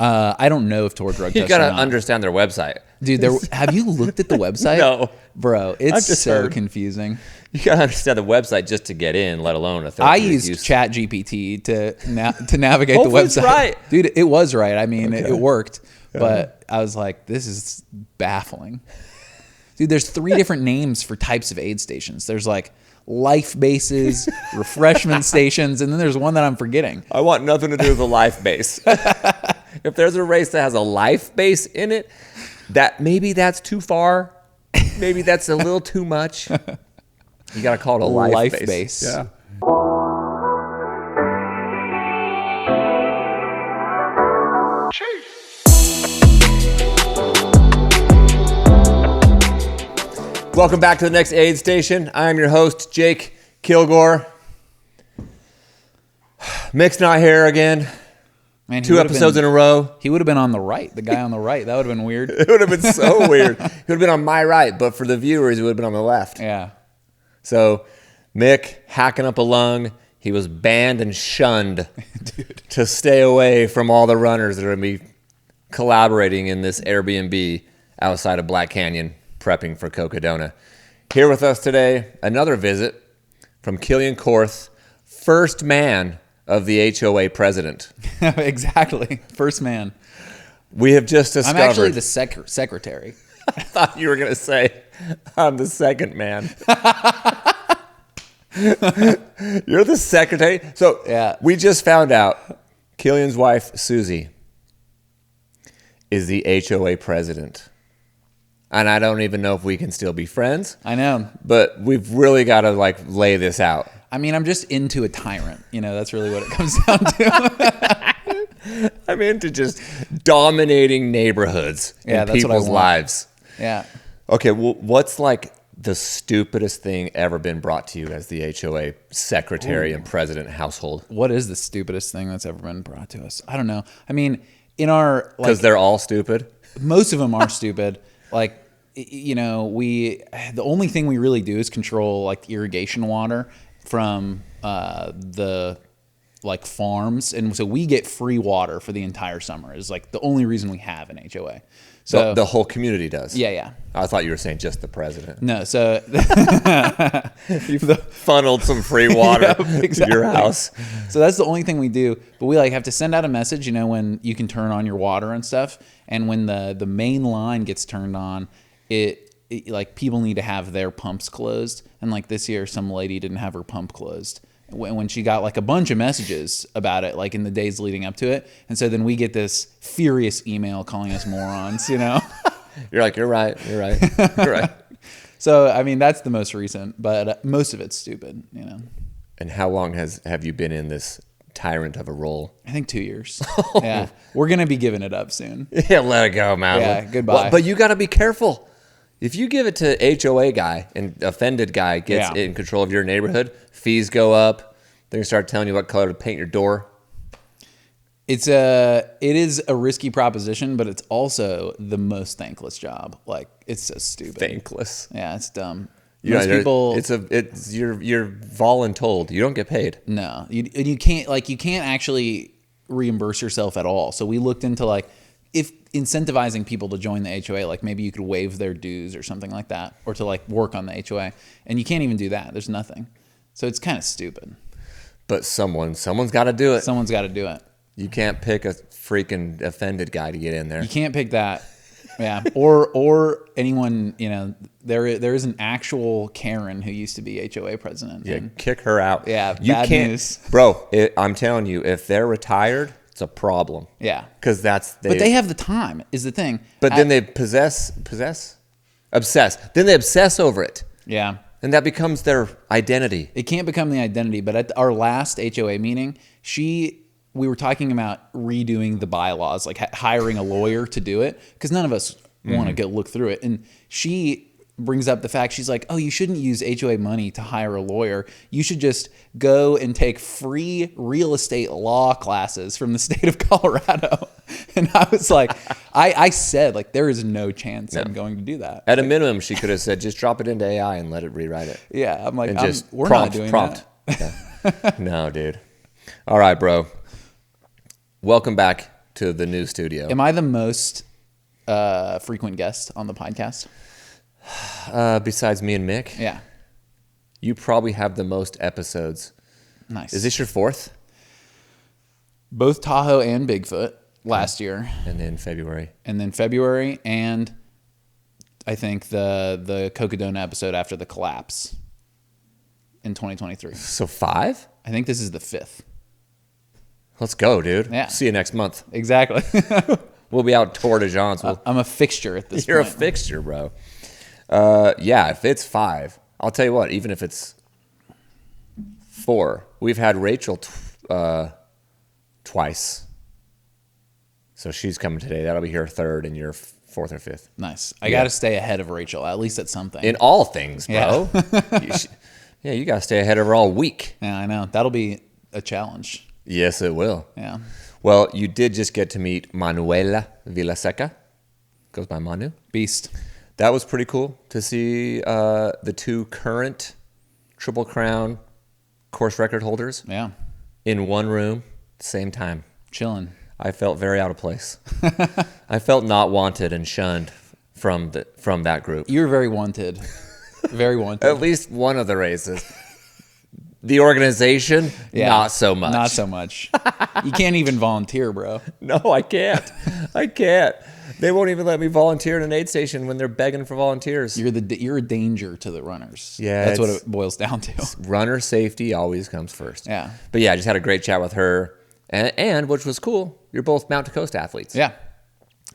I don't know if Tor drug You tests got or to not. understand their website. Dude, have you looked at the website? No. Bro, it's just so heard. confusing. You got to understand the website just to get in, let alone a I therapeutic used use. ChatGPT to navigate the Hopefully it's website. right. Dude, it was right. I mean, Okay. it worked. But I was like, this is baffling. Dude, there's 3 different names for types of aid stations. There's like life bases, refreshment stations, and then there's one that I'm forgetting. I want nothing to do with the life base. If there's a race that has a life base in it, maybe that's too far. Maybe that's a little too much. You got to call it a life base. Yeah. Welcome back to the next aid station. I'm your host, Jake Kilgore. Mick's not here again. Man, 2 episodes in a row. He would have been on the right. The guy on the right. That would have been weird. It would have been so weird. He would have been on my right, but for the viewers, he would have been on the left. Yeah. So Mick hacking up a lung. He was banned and shunned to stay away from all the runners that are going to be collaborating in this Airbnb outside of Black Canyon, prepping for Cocodona. Here with us today, another visit from Kilian Korth, first man of the HOA president. Exactly. First man. We have just discovered. I'm actually the secretary. I thought you were going to say, I'm the second man. You're the secretary? So Yeah. We just found out Kilian's wife, Susie, is the HOA president. And I don't even know if we can still be friends. I know. But we've really got to lay this out. I mean, I'm just into a tyrant. That's really what it comes down to. I'm into just dominating neighborhoods Yeah, in that's what I people's want. lives. Yeah. Okay, well, what's the stupidest thing ever been brought to you as the HOA secretary and president household? What is the stupidest thing that's ever been brought to us? I don't know. I mean, in our Because they're all stupid. most of them are stupid. The only thing we really do is control the irrigation water from the farms, and so we get free water for the entire summer. Is the only reason we have an HOA. So The whole community does. yeah. I thought you were saying just the president. No, so You funneled some free water to your house. So that's the only thing we do. But we have to send out a message, when you can turn on your water and stuff. And when the main line gets turned on, it people need to have their pumps closed. And this year, some lady didn't have her pump closed when she got a bunch of messages about it, in the days leading up to it. And so then we get this furious email calling us morons, You're like, you're right. You're right. So, I mean, that's the most recent, but most of it's stupid, And how long have you been in this tyrant of a role? I think 2 years. Yeah. We're going to be giving it up soon. Yeah, let it go, man. Yeah, goodbye. But you got to be careful. If you give it to HOA guy and offended guy gets Yeah. in control of your neighborhood, fees go up. They're going to start telling you what color to paint your door. It is a risky proposition, but it's also the most thankless job. It's so stupid. Thankless. Yeah, it's dumb. You Most know, people, you're voluntold. You don't get paid. no, you can't actually reimburse yourself at all. So we looked into if incentivizing people to join the HOA, maybe you could waive their dues or something like that, or to work on the HOA, and you can't even do that. There's nothing. So it's kind of stupid. But someone's got to do it. Someone's got to do it. You can't pick a freaking offended guy to get in there. You can't pick that. Yeah. Or anyone, there is an actual Karen who used to be HOA president. Yeah, and kick her out. Yeah, you bad can't, news. Bro, I'm telling you, if they're retired, it's a problem. Yeah. Because But they have the time, is the thing. But then they obsess. Then they obsess over it. Yeah. And that becomes their identity. It can't become the identity, but at our last HOA meeting, we were talking about redoing the bylaws, hiring a lawyer to do it, because none of us want to go look through it. And she brings up the fact, she's like, oh, you shouldn't use HOA money to hire a lawyer. You should just go and take free real estate law classes from the state of Colorado. And I was like, I said, there is no chance I'm going to do that. At a minimum, she could have said, just drop it into AI and let it rewrite it. Yeah, I'm like, And just we're prompt, not doing prompt. that. Yeah. No, dude. All right, bro. Welcome back to the new studio. Am I the most frequent guest on the podcast? Besides me and Mick? Yeah. You probably have the most episodes. Nice. Is this your fourth? Both Tahoe and Bigfoot last year. And then February. And I think the Cocodona episode after the collapse in 2023. So 5? I think this is the 5th. Let's go, dude. Yeah. See you next month. Exactly. We'll be out Tour de France. I'm a fixture at this You're point. a fixture, bro. Yeah, if it's 5, I'll tell you what, even if it's 4, we've had Rachel twice. So she's coming today. That'll be her 3rd and your 4th or 5th. Nice. I got to stay ahead of Rachel, at least at something. In all things, bro. Yeah. You got to stay ahead of her all week. Yeah, I know. That'll be a challenge. Yes, it will. Yeah. Well, you did just get to meet Manuela Villaseca. Goes by Manu. Beast. That was pretty cool to see the 2 current Triple Crown course record holders Yeah. in one room at the same time. Chilling. I felt very out of place. I felt not wanted and shunned from that group. You're very wanted. Very wanted. At least one of the races. The organization, not so much. Not so much. You can't even volunteer, bro. No, I can't. I can't. They won't even let me volunteer in an aid station when they're begging for volunteers. You're a danger to the runners. Yeah, That's what it boils down to. Runner safety always comes first. Yeah. But yeah, I just had a great chat with her. And which was cool, you're both Mount to Coast athletes. Yeah.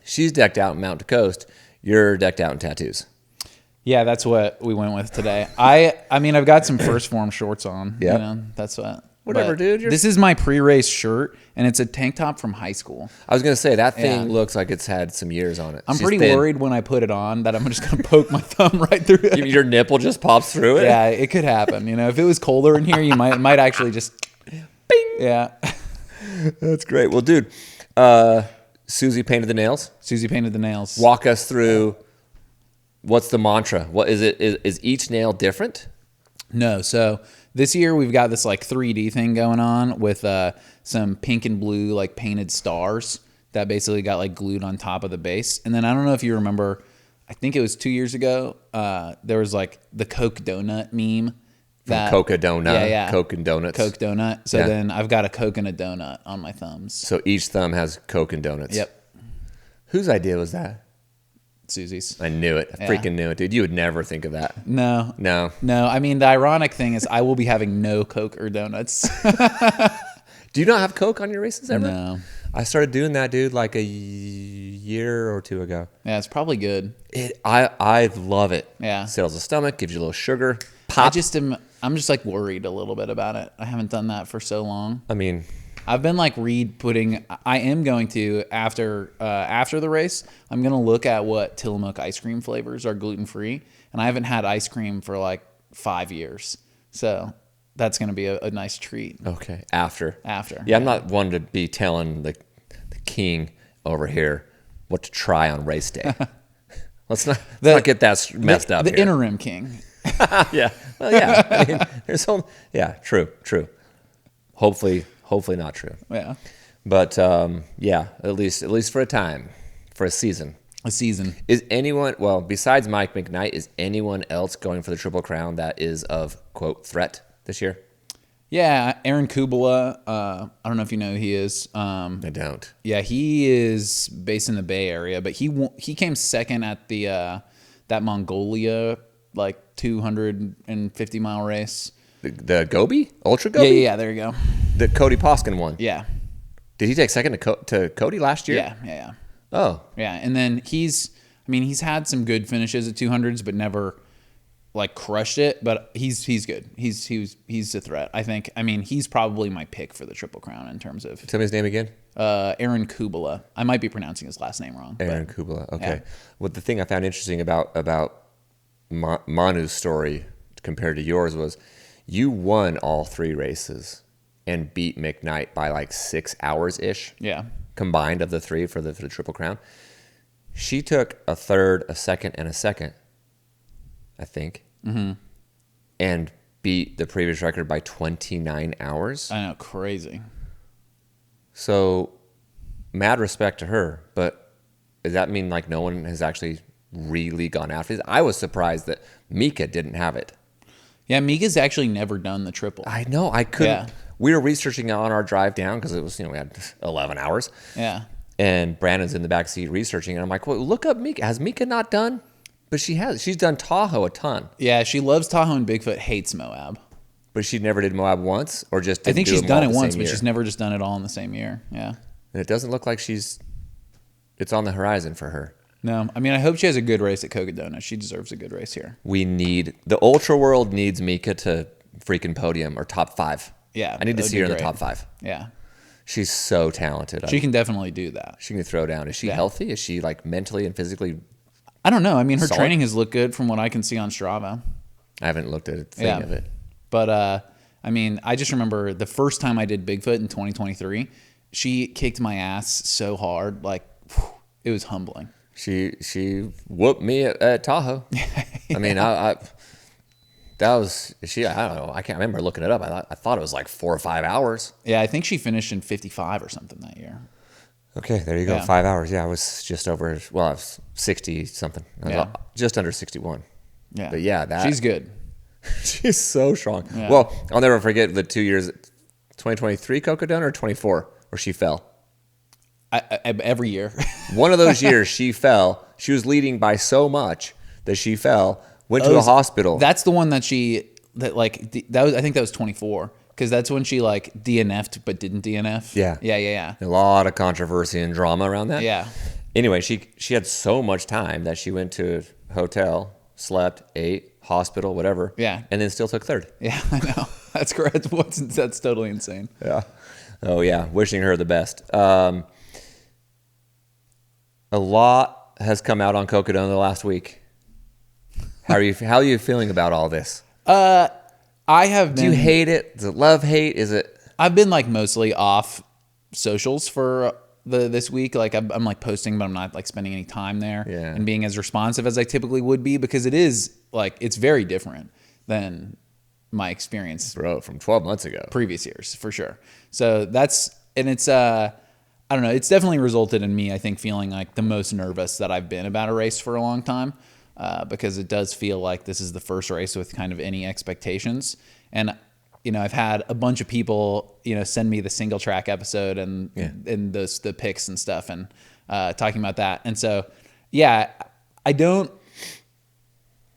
She's decked out in Mount to Coast. You're decked out in tattoos. Yeah, that's what we went with today. I mean, I've got some First Form shorts on. Yeah. You know, that's what. Whatever, but dude. This is my pre-race shirt, and it's a tank top from high school. I was going to say, that thing Yeah. looks like it's had some years on it. I'm She's pretty thin. worried when I put it on that I'm just going to poke my thumb right through it. Your nipple just pops through it? Yeah, it could happen. You know, if it was colder in here, you might actually just bing. Yeah. That's great. Well, dude, Susie painted the nails. Susie painted the nails. Walk us through what's the mantra. What is it? Is each nail different? No, so this year we've got this like 3D thing going on with some pink and blue like painted stars that basically got like glued on top of the base. And then I don't know if you remember, I think it was 2 years ago, there was like the Coke donut meme. That, Cocodona. Yeah. Coke and donuts. Coke donut. So Yeah. then I've got a Coke and a donut on my thumbs. So each thumb has Coke and donuts. Yep. Whose idea was that? Susie's. I knew it. I freaking knew it, dude. You would never think of that. No. No. I mean, the ironic thing is I will be having no Coke or donuts. Do you not have Coke on your races ever? No. I started doing that, dude, like a year or 2 ago. Yeah, it's probably good. I love it. Yeah. Settles the stomach, gives you a little sugar. Pop. I'm just like worried a little bit about it. I haven't done that for so long. I mean, I've been like I am going to after the race, I'm going to look at what Tillamook ice cream flavors are gluten-free, and I haven't had ice cream for like 5 years. So that's going to be a nice treat. okay. After. Yeah, I'm not one to be telling the king over here what to try on race day. Let's not get that messed up The here. interim king. Yeah. Well, yeah. I mean, true. Hopefully not true. Yeah. But yeah, at least for a time, for a season. A season. Is anyone, well, besides Mike McKnight, is anyone else going for the Triple Crown that is of, quote, threat this year? Yeah, Aaron Kubala. I don't know if you know who he is. I don't. Yeah, he is based in the Bay Area, but he came second at the that Mongolia like 250-mile race. The Gobi? Ultra Gobi? Yeah, there you go. The Cody Poskin one. Yeah. Did he take second to Cody last year? Yeah. Oh. Yeah, and then he's had some good finishes at 200s, but never like crushed it. But he's good. He's a threat. I think. I mean, he's probably my pick for the Triple Crown in terms of. Tell me his name again. Aaron Kubala. I might be pronouncing his last name wrong. Aaron Kubala. Okay. Yeah. Well, the thing I found interesting about Manu's story compared to yours was you won all 3 races and beat McKnight by like 6 hours ish. Yeah. Combined of the 3 for the Triple Crown. She took a third, a second, and a second, I think, and beat the previous record by 29 hours. I know, crazy. So mad respect to her, but does that mean like no one has actually really gone after this? I was surprised that Mika didn't have it. Yeah, Mika's actually never done the triple. I know. I couldn't. Yeah. We were researching on our drive down because it was, we had 11 hours. Yeah. And Brandon's in the back seat researching. And I'm like, well, look up Mika. Has Mika not done? But she has. She's done Tahoe a ton. Yeah, she loves Tahoe and Bigfoot, hates Moab. But she never did Moab once or just didn't I think do she's them done all it the once, same but year. she's never just done it all in the same year. Yeah. And it doesn't look like it's on the horizon for her. No, I mean, I hope she has a good race at Cocodona. She deserves a good race here. The ultra world needs Mika to freaking podium or top 5. Yeah. I need to that'd see be her in the great. top 5. Yeah. She's so talented. She can definitely do that. She can throw down. Is she healthy? Is she like mentally and physically? I don't know. I mean, her Solid. training has looked good from what I can see on Strava. I haven't looked at a thing of it. But, I mean, I just remember the first time I did Bigfoot in 2023, she kicked my ass so hard. Like, it was humbling. She whooped me at Tahoe. I mean, I don't know. I can't remember looking it up. I thought it was like 4 or 5 hours. Yeah, I think she finished in 55 or something that year. Okay, there you go. Yeah. 5 hours. Yeah, I was just over. Well, I was 60 something. I was just under 61. Yeah. But yeah, she's good. She's so strong. Yeah. Well, I'll never forget the 2 years, 2023 Cocodona or 24, where she fell. Every year. One of those years she fell. She was leading by so much that she fell. Went to the hospital. That's the one that I think that was 24 because that's when she like DNF'd but didn't DNF. Yeah. A lot of controversy and drama around that. Yeah. Anyway, she had so much time that she went to a hotel, slept, ate, hospital, whatever. Yeah. And then still took third. Yeah, I know. That's correct. That's totally insane. Yeah. Oh yeah. Wishing her the best. A lot has come out on Cocodona the last week. How are you feeling about all this? I have been. Do you hate it? Is it love hate? Is it? I've been like mostly off socials for this week. Like I'm like posting, but I'm not like spending any time there and being as responsive as I typically would be because it is like it's very different than my experience, Bro, from 12 months ago. Previous years for sure. So it's I don't know. It's definitely resulted in me, I think, feeling like the most nervous that I've been about a race for a long time. Because it does feel like this is the first race with kind of any expectations. And, I've had a bunch of people, send me the single track episode and the picks and stuff and talking about that. And so, yeah, I don't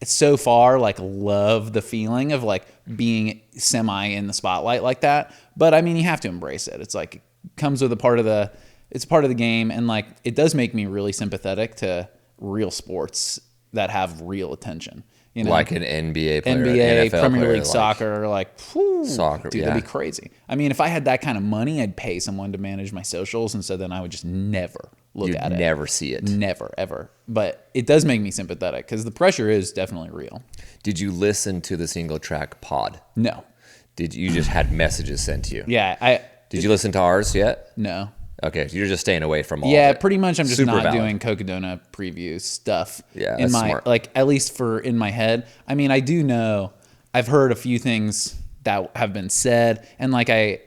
so far like love the feeling of like being semi in the spotlight like that. But I mean, you have to embrace it. It's like, it comes with it's part of the game. And like, it does make me really sympathetic to real sports that have real attention, like an NBA player, NBA, NFL Premier player, League soccer, soccer, dude, that'd be crazy. I mean, if I had that kind of money, I'd pay someone to manage my socials, and so then I would just never look at it, never see it, never ever. But it does make me sympathetic because the pressure is definitely real. Did you listen to the single track pod? No. Did you just had messages sent to you? Yeah, Did you listen to ours yet? No. Okay, you're just staying away from all of Yeah, it. pretty much. I'm just Super not valid. doing Cocodona preview stuff. Yeah, in that's my smart. like at least for in my head. I mean, I do know I've heard a few things that have been said, and like I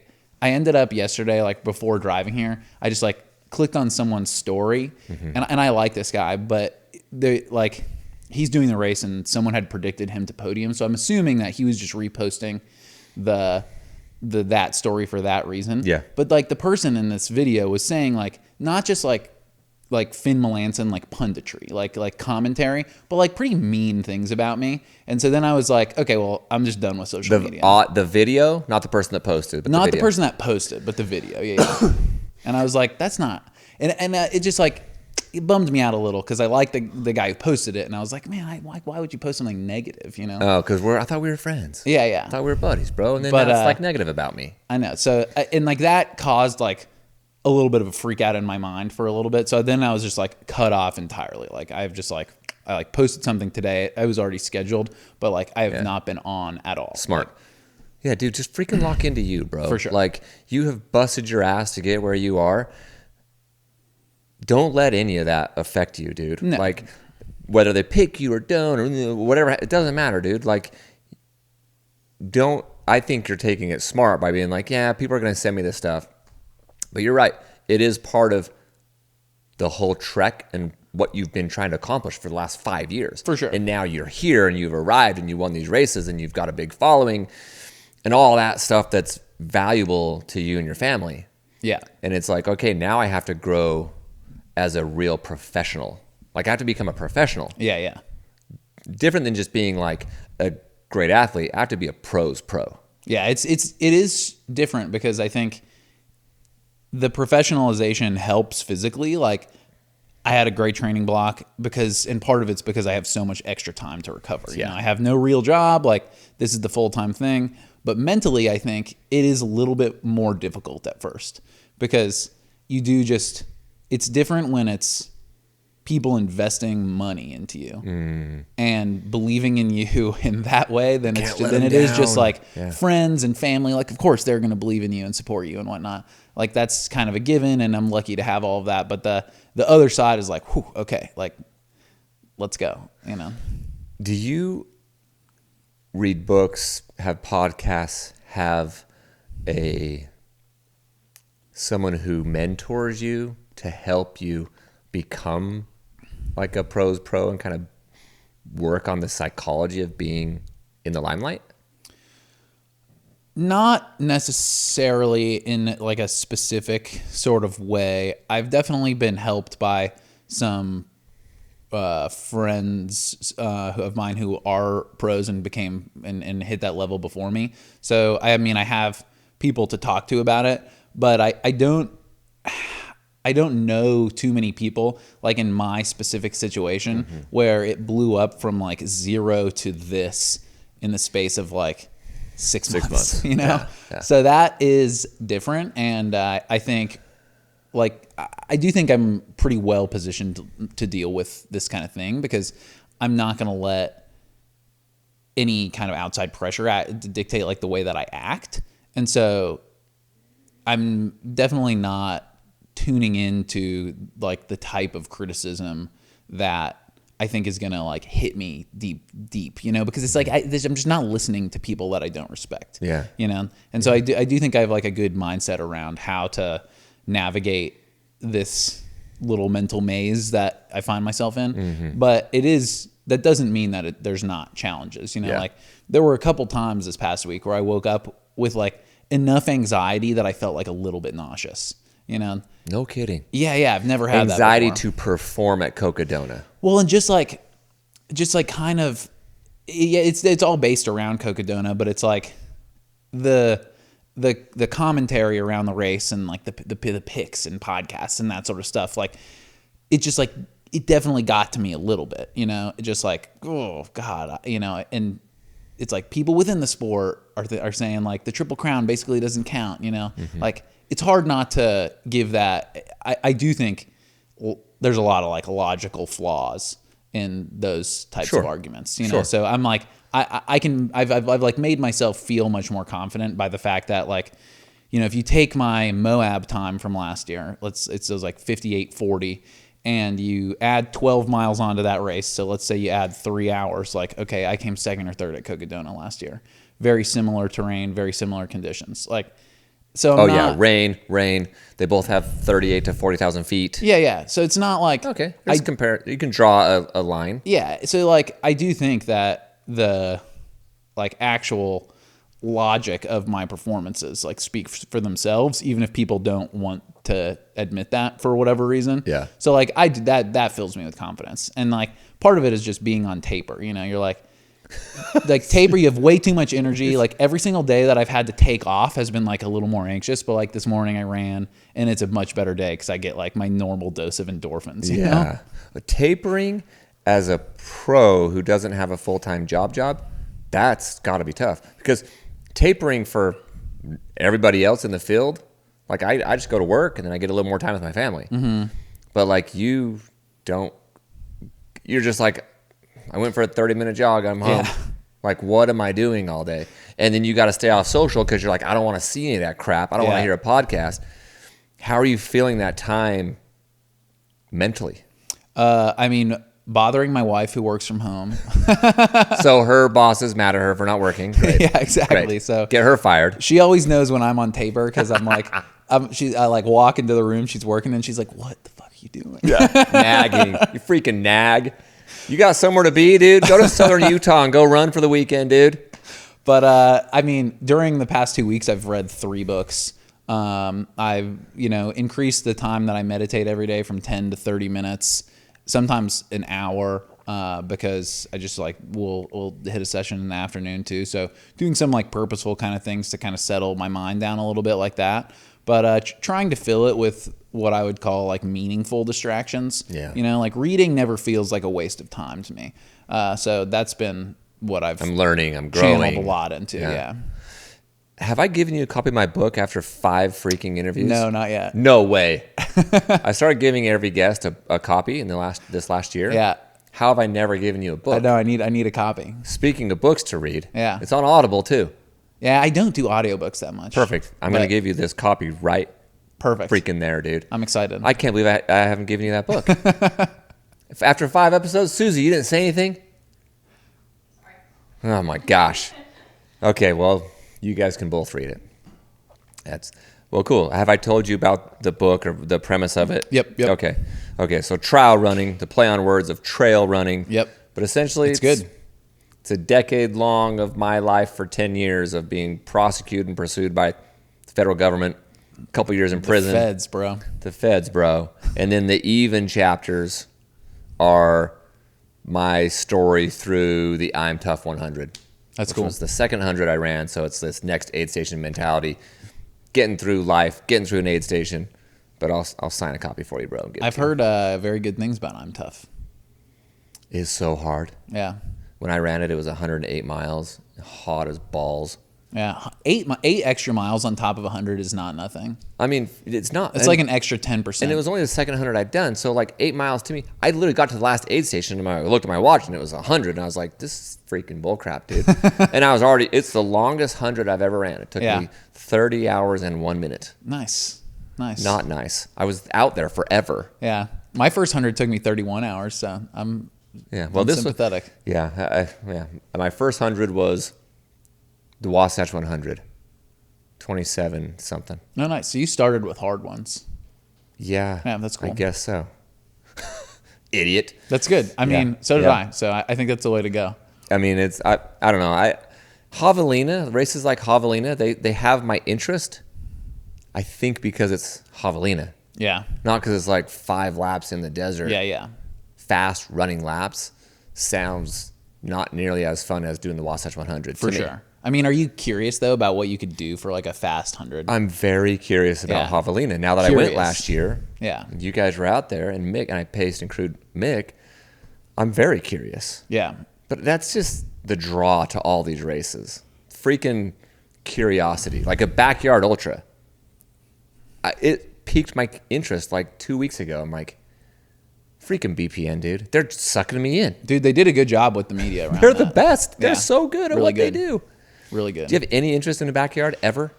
ended up yesterday, like before driving here, I just like clicked on someone's story, and I like this guy, but they like he's doing the race, and someone had predicted him to podium, so I'm assuming that he was just reposting that story for that reason. Yeah. But like the person in this video was saying like not just like Finn Melanson like punditry, like commentary, but like pretty mean things about me. And so then I was like, okay, well, I'm just done with social media. The video, not the person that posted, but Not the video. the person that posted, but the video. Yeah. And I was like, that's not. And it just like it bummed me out a little because I liked the guy who posted it, and I was like, man, why would you post something negative? Oh, because I thought we were friends. Yeah. I thought we were buddies, bro. And then But, that's like negative about me. I know. So, and like that caused like a little bit of a freak out in my mind for a little bit. So then I was just like cut off entirely. Like I posted something today. I was already scheduled, but like I have not been on at all. Smart. Yeah, dude, just freaking lock into you, bro. For sure. Like you have busted your ass to get where you are. Don't let any of that affect you, dude. No. Like whether they pick you or don't or whatever, it doesn't matter, dude. Like I think you're taking it smart by being like, yeah, people are going to send me this stuff. But you're right. it is part of the whole trek and what you've been trying to accomplish for the last 5 years. For sure. And now you're here and you've arrived and you won these races and you've got a big following and all that stuff that's valuable to you and your family. Yeah. And it's like, okay, now I have to grow as a real professional. Like I have to become a professional. Yeah, yeah. Different than just being like a great athlete. I have to be a pro's pro. Yeah, it is different because I think the professionalization helps physically. Like I had a great training block and part of it's because I have so much extra time to recover. You know, I have no real job. Like this is the full-time thing. But mentally, I think it is a little bit more difficult at first because it's different when it's people investing money into you and believing in you in that way than it is just like friends and family. Like, of course, they're going to believe in you and support you and whatnot. Like, that's kind of a given, and I'm lucky to have all of that. But the other side is like, whew, okay, like, let's go, you know? Do you read books, have podcasts, have someone who mentors you to help you become like a pro's pro and kind of work on the psychology of being in the limelight? Not necessarily in like a specific sort of way. I've definitely been helped by some friends of mine who are pros and became and hit that level before me. So I mean, I have people to talk to about it, but I don't know too many people like in my specific situation where it blew up from like 0 to this in the space of like six months, you know? Yeah. So that is different. And I think like, I do think I'm pretty well positioned to deal with this kind of thing because I'm not going to let any kind of outside pressure dictate like the way that I act. And so I'm definitely not tuning into like the type of criticism that I think is going to like hit me deep, you know, because it's like, I'm just not listening to people that I don't respect, you know? And so I do think I have like a good mindset around how to navigate this little mental maze that I find myself in. But that doesn't mean that there's not challenges, you know, like there were a couple times this past week where I woke up with like enough anxiety that I felt like a little bit nauseous, you know? No kidding. Yeah. I've never had anxiety that before. to perform at Cocodona. Well, and just like kind of, it's all based around Cocodona, but it's like the commentary around the race and like the picks and podcasts and that sort of stuff. Like it just like, it definitely got to me a little bit, you know, it just like, oh God, you know, and it's like people within the sport are saying like the Triple Crown basically doesn't count, you know, like it's hard not to give that. I do think there's a lot of like logical flaws in those types of arguments, you know? So I'm like, I've like made myself feel much more confident by the fact that like, you know, if you take my Moab time from last year, it was like 58:40 and you add 12 miles onto that race. So let's say you add 3 hours, like, okay, I came second or third at Cocodona last year. Very similar terrain, very similar conditions. Like, so rain. They both have 38 to 40,000 feet. Yeah. So it's not like, okay, you can draw a line. Yeah. So like, I do think that the like actual logic of my performances like speak for themselves, even if people don't want to admit that for whatever reason. Yeah. So like that fills me with confidence. And like part of it is just being on taper, you know, you're like taper, you have way too much energy. Like every single day that I've had to take off has been like a little more anxious, but like this morning I ran and it's a much better day because I get like my normal dose of endorphins, you know? But tapering as a pro who doesn't have a full-time job, that's gotta be tough because tapering for everybody else in the field, like I just go to work and then I get a little more time with my family. But like you're just like, I went for a 30-minute jog, I'm home. Like, what am I doing all day? And then you got to stay off social because you're like, I don't want to see any of that crap. I don't want to hear a podcast. How are you feeling that time mentally? I mean, bothering my wife who works from home. So her boss is mad at her for not working. Great. Yeah, exactly. Great. So get her fired. She always knows when I'm on taper because I'm like, I like walk into the room she's working in. She's like, "What the fuck are you doing?" Yeah, nagging. You freaking nag. You got somewhere to be, dude? Go to Southern Utah and go run for the weekend, dude. But I mean, during the past 2 weeks, I've read 3 books. I've increased the time that I meditate every day from 10 to 30 minutes, sometimes an hour, because I just like we'll hit a session in the afternoon too. So doing some like purposeful kind of things to kind of settle my mind down a little bit like that. But trying to fill it with what I would call like meaningful distractions. Yeah. Like reading never feels like a waste of time to me. So that's been what I'm learning. I'm growing. Channeled a lot into. Yeah. Have I given you a copy of my book after 5 freaking interviews? No, not yet. No way. I started giving every guest a copy in this last year. Yeah. How have I never given you a book? I know. I need a copy. Speaking of books to read, Yeah. it's on Audible too. Yeah, I don't do audiobooks that much. Perfect. I'm going to give you this copy right Perfect. freaking there, dude. I'm excited. I can't believe I haven't given you that book. After 5 episodes, Susie, you didn't say anything? Sorry. Oh my gosh. Okay, well, you guys can both read it. Well, cool. Have I told you about the book or the premise of it? Yep. Okay, so trial running, the play on words of trail running. Yep. But essentially, it's good. It's a decade long of my life for 10 years of being prosecuted and pursued by the federal government, a couple years in prison. The feds, bro. And then the even chapters are my story through the I'm Tough 100. That's which cool. was the second 100 I ran, so it's this next aid station mentality, getting through life, getting through an aid station. But I'll sign a copy for you, bro. I've heard very good things about I'm Tough. It's so hard. Yeah. When I ran it, it was 108 miles, hot as balls. Yeah, 8 extra miles on top of 100 is not nothing. I mean, it's not. It's like an extra 10%. And it was only the second 100 I'd done, so like 8 miles to me. I literally got to the last aid station, and I looked at my watch, and it was 100, and I was like, this is freaking bullcrap, dude. And I was already, it's the longest 100 I've ever ran. It took me 30 hours and 1 minute. Nice. Not nice. I was out there forever. Yeah. My first 100 took me 31 hours, so I'm sympathetic. My first 100 was the Wasatch 100, 27 something. No, nice. So you started with hard ones. Yeah, that's cool. I guess so. Idiot. That's good. I mean, so did I. So I think that's the way to go. I mean, I don't know. Javelina, races like Javelina, they have my interest. I think because it's Javelina. Yeah. Not because it's like 5 laps in the desert. Yeah. Fast running laps sounds not nearly as fun as doing the Wasatch 100. For sure. I mean, are you curious, though, about what you could do for like a fast 100? I'm very curious about Javelina. Now that I went last year, you guys were out there, and Mick, and I paced and crewed Mick, I'm very curious. Yeah. But that's just the draw to all these races. Freaking curiosity. Like a backyard ultra. It piqued my interest like 2 weeks ago. I'm like, freaking BPN, dude. They're sucking me in. Dude, they did a good job with the media around They're the best. They're so good at really what good. they do. Really good. Do you have any interest in the backyard ever?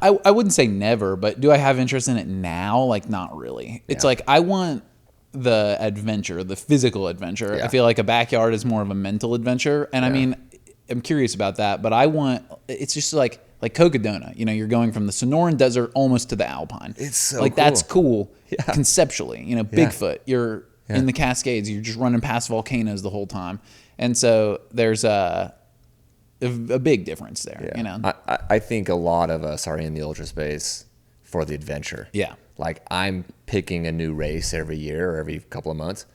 I wouldn't say never, but do I have interest in it now? Like, not really. It's like I want the adventure, the physical adventure. Yeah. I feel like a backyard is more of a mental adventure. And I mean, I'm curious about that, but it's just like Cocodona. You're going from the Sonoran Desert almost to the Alpine. It's so like cool. That's cool Yeah. conceptually. Bigfoot. You're in the Cascades. You're just running past volcanoes the whole time. And so there's a big difference there. I think a lot of us are in the ultra space for the adventure. Yeah. Like I'm picking a new race every year or every couple of months,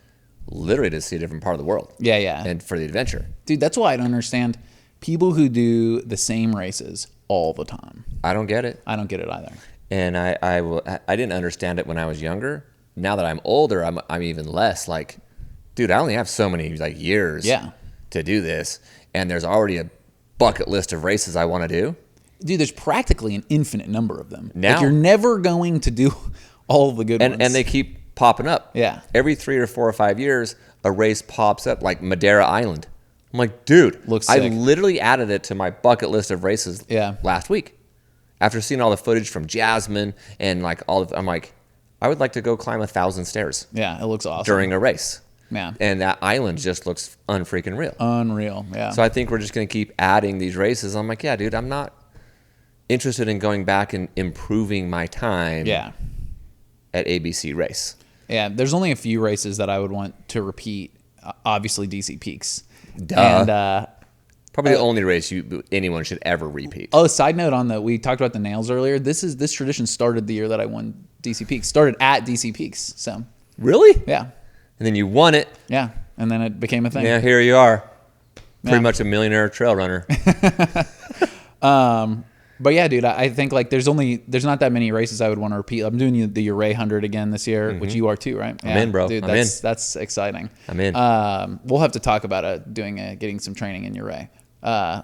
literally to see a different part of the world. Yeah. And for the adventure. Dude, that's why I don't understand people who do the same races all the time. I don't get it. I don't get it either. And I didn't understand it when I was younger. Now that I'm older, I'm even less like, dude, I only have so many like years to do this. And there's already a bucket list of races I want to do. Dude, there's practically an infinite number of them. Now, like you're never going to do all of the good ones. And they keep popping up. Yeah. Every 3 or 4 or 5 years, a race pops up like Madeira Island. I'm like, dude, looks I sick. literally added it to my bucket list of races last week. After seeing all the footage from Jasmine and like I'm like, I would like to go climb 1,000 stairs. Yeah, it looks awesome. During a race. Yeah. And that island just looks unfreaking real. Unreal, yeah. So I think we're just going to keep adding these races. I'm like, yeah, dude, I'm not interested in going back and improving my time Yeah. at ABC race. Yeah. There's only a few races that I would want to repeat. Obviously, DC Peaks. Duh. And Probably the only race anyone should ever repeat. oh, side note on we talked about the nails earlier. This tradition started the year that I won DC Peaks. Started at DC Peaks. So Really? yeah, And then you won it. yeah, and then it became a thing. Yeah, here you are. Pretty Yeah. much a millionaire trail runner. But yeah, dude, I think like there's not that many races I would want to repeat. I'm doing the Uray 100 again this year, which you are too, right? I'm in, bro. Dude, I'm in. that's exciting. I'm in. We'll have to talk about getting some training in Uray.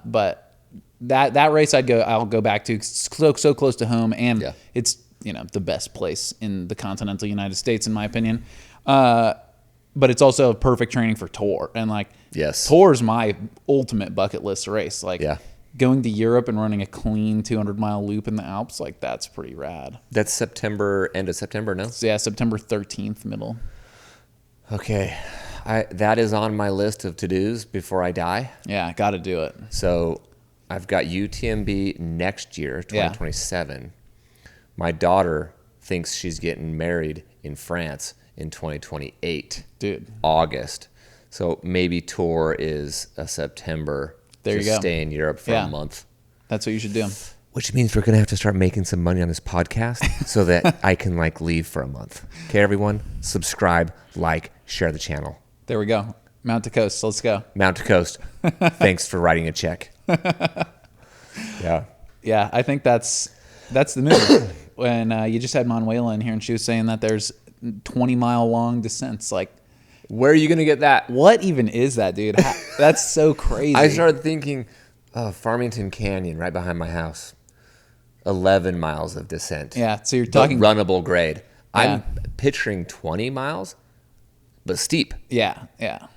But that race I'll go back to. It's so close to home, and Yeah. it's the best place in the continental United States, in my opinion. But it's also perfect training for Tour, and like Yes. Tour is my ultimate bucket list race. Like Yeah. going to Europe and running a clean 200-mile loop in the Alps, like that's pretty rad. That's September, end of September, no? So yeah, September 13th, middle. Okay. That is on my list of to-dos before I die. Yeah, got to do it. So I've got UTMB next year, Yeah. 2027. My daughter thinks she's getting married in France in 2028, Dude. August. So maybe Tour is a September. There you to go. Stay in Europe for Yeah. a month. That's what you should do. Which means we're going to have to start making some money on this podcast so that I can leave for a month. Okay, everyone? Subscribe, share the channel. There we go. Mount to Coast. Let's go. Mount to Coast. Thanks for writing a check. Yeah. Yeah, I think that's the move. When you just had Manuela in here, and she was saying that there's 20-mile long descents. Like, Where are you going to get that? what even is that, dude? That's so crazy. I started thinking, Farmington Canyon right behind my house. 11 miles of descent. Yeah, so you're But talking. runnable grade. Yeah. I'm picturing 20 miles, but steep. Yeah, yeah.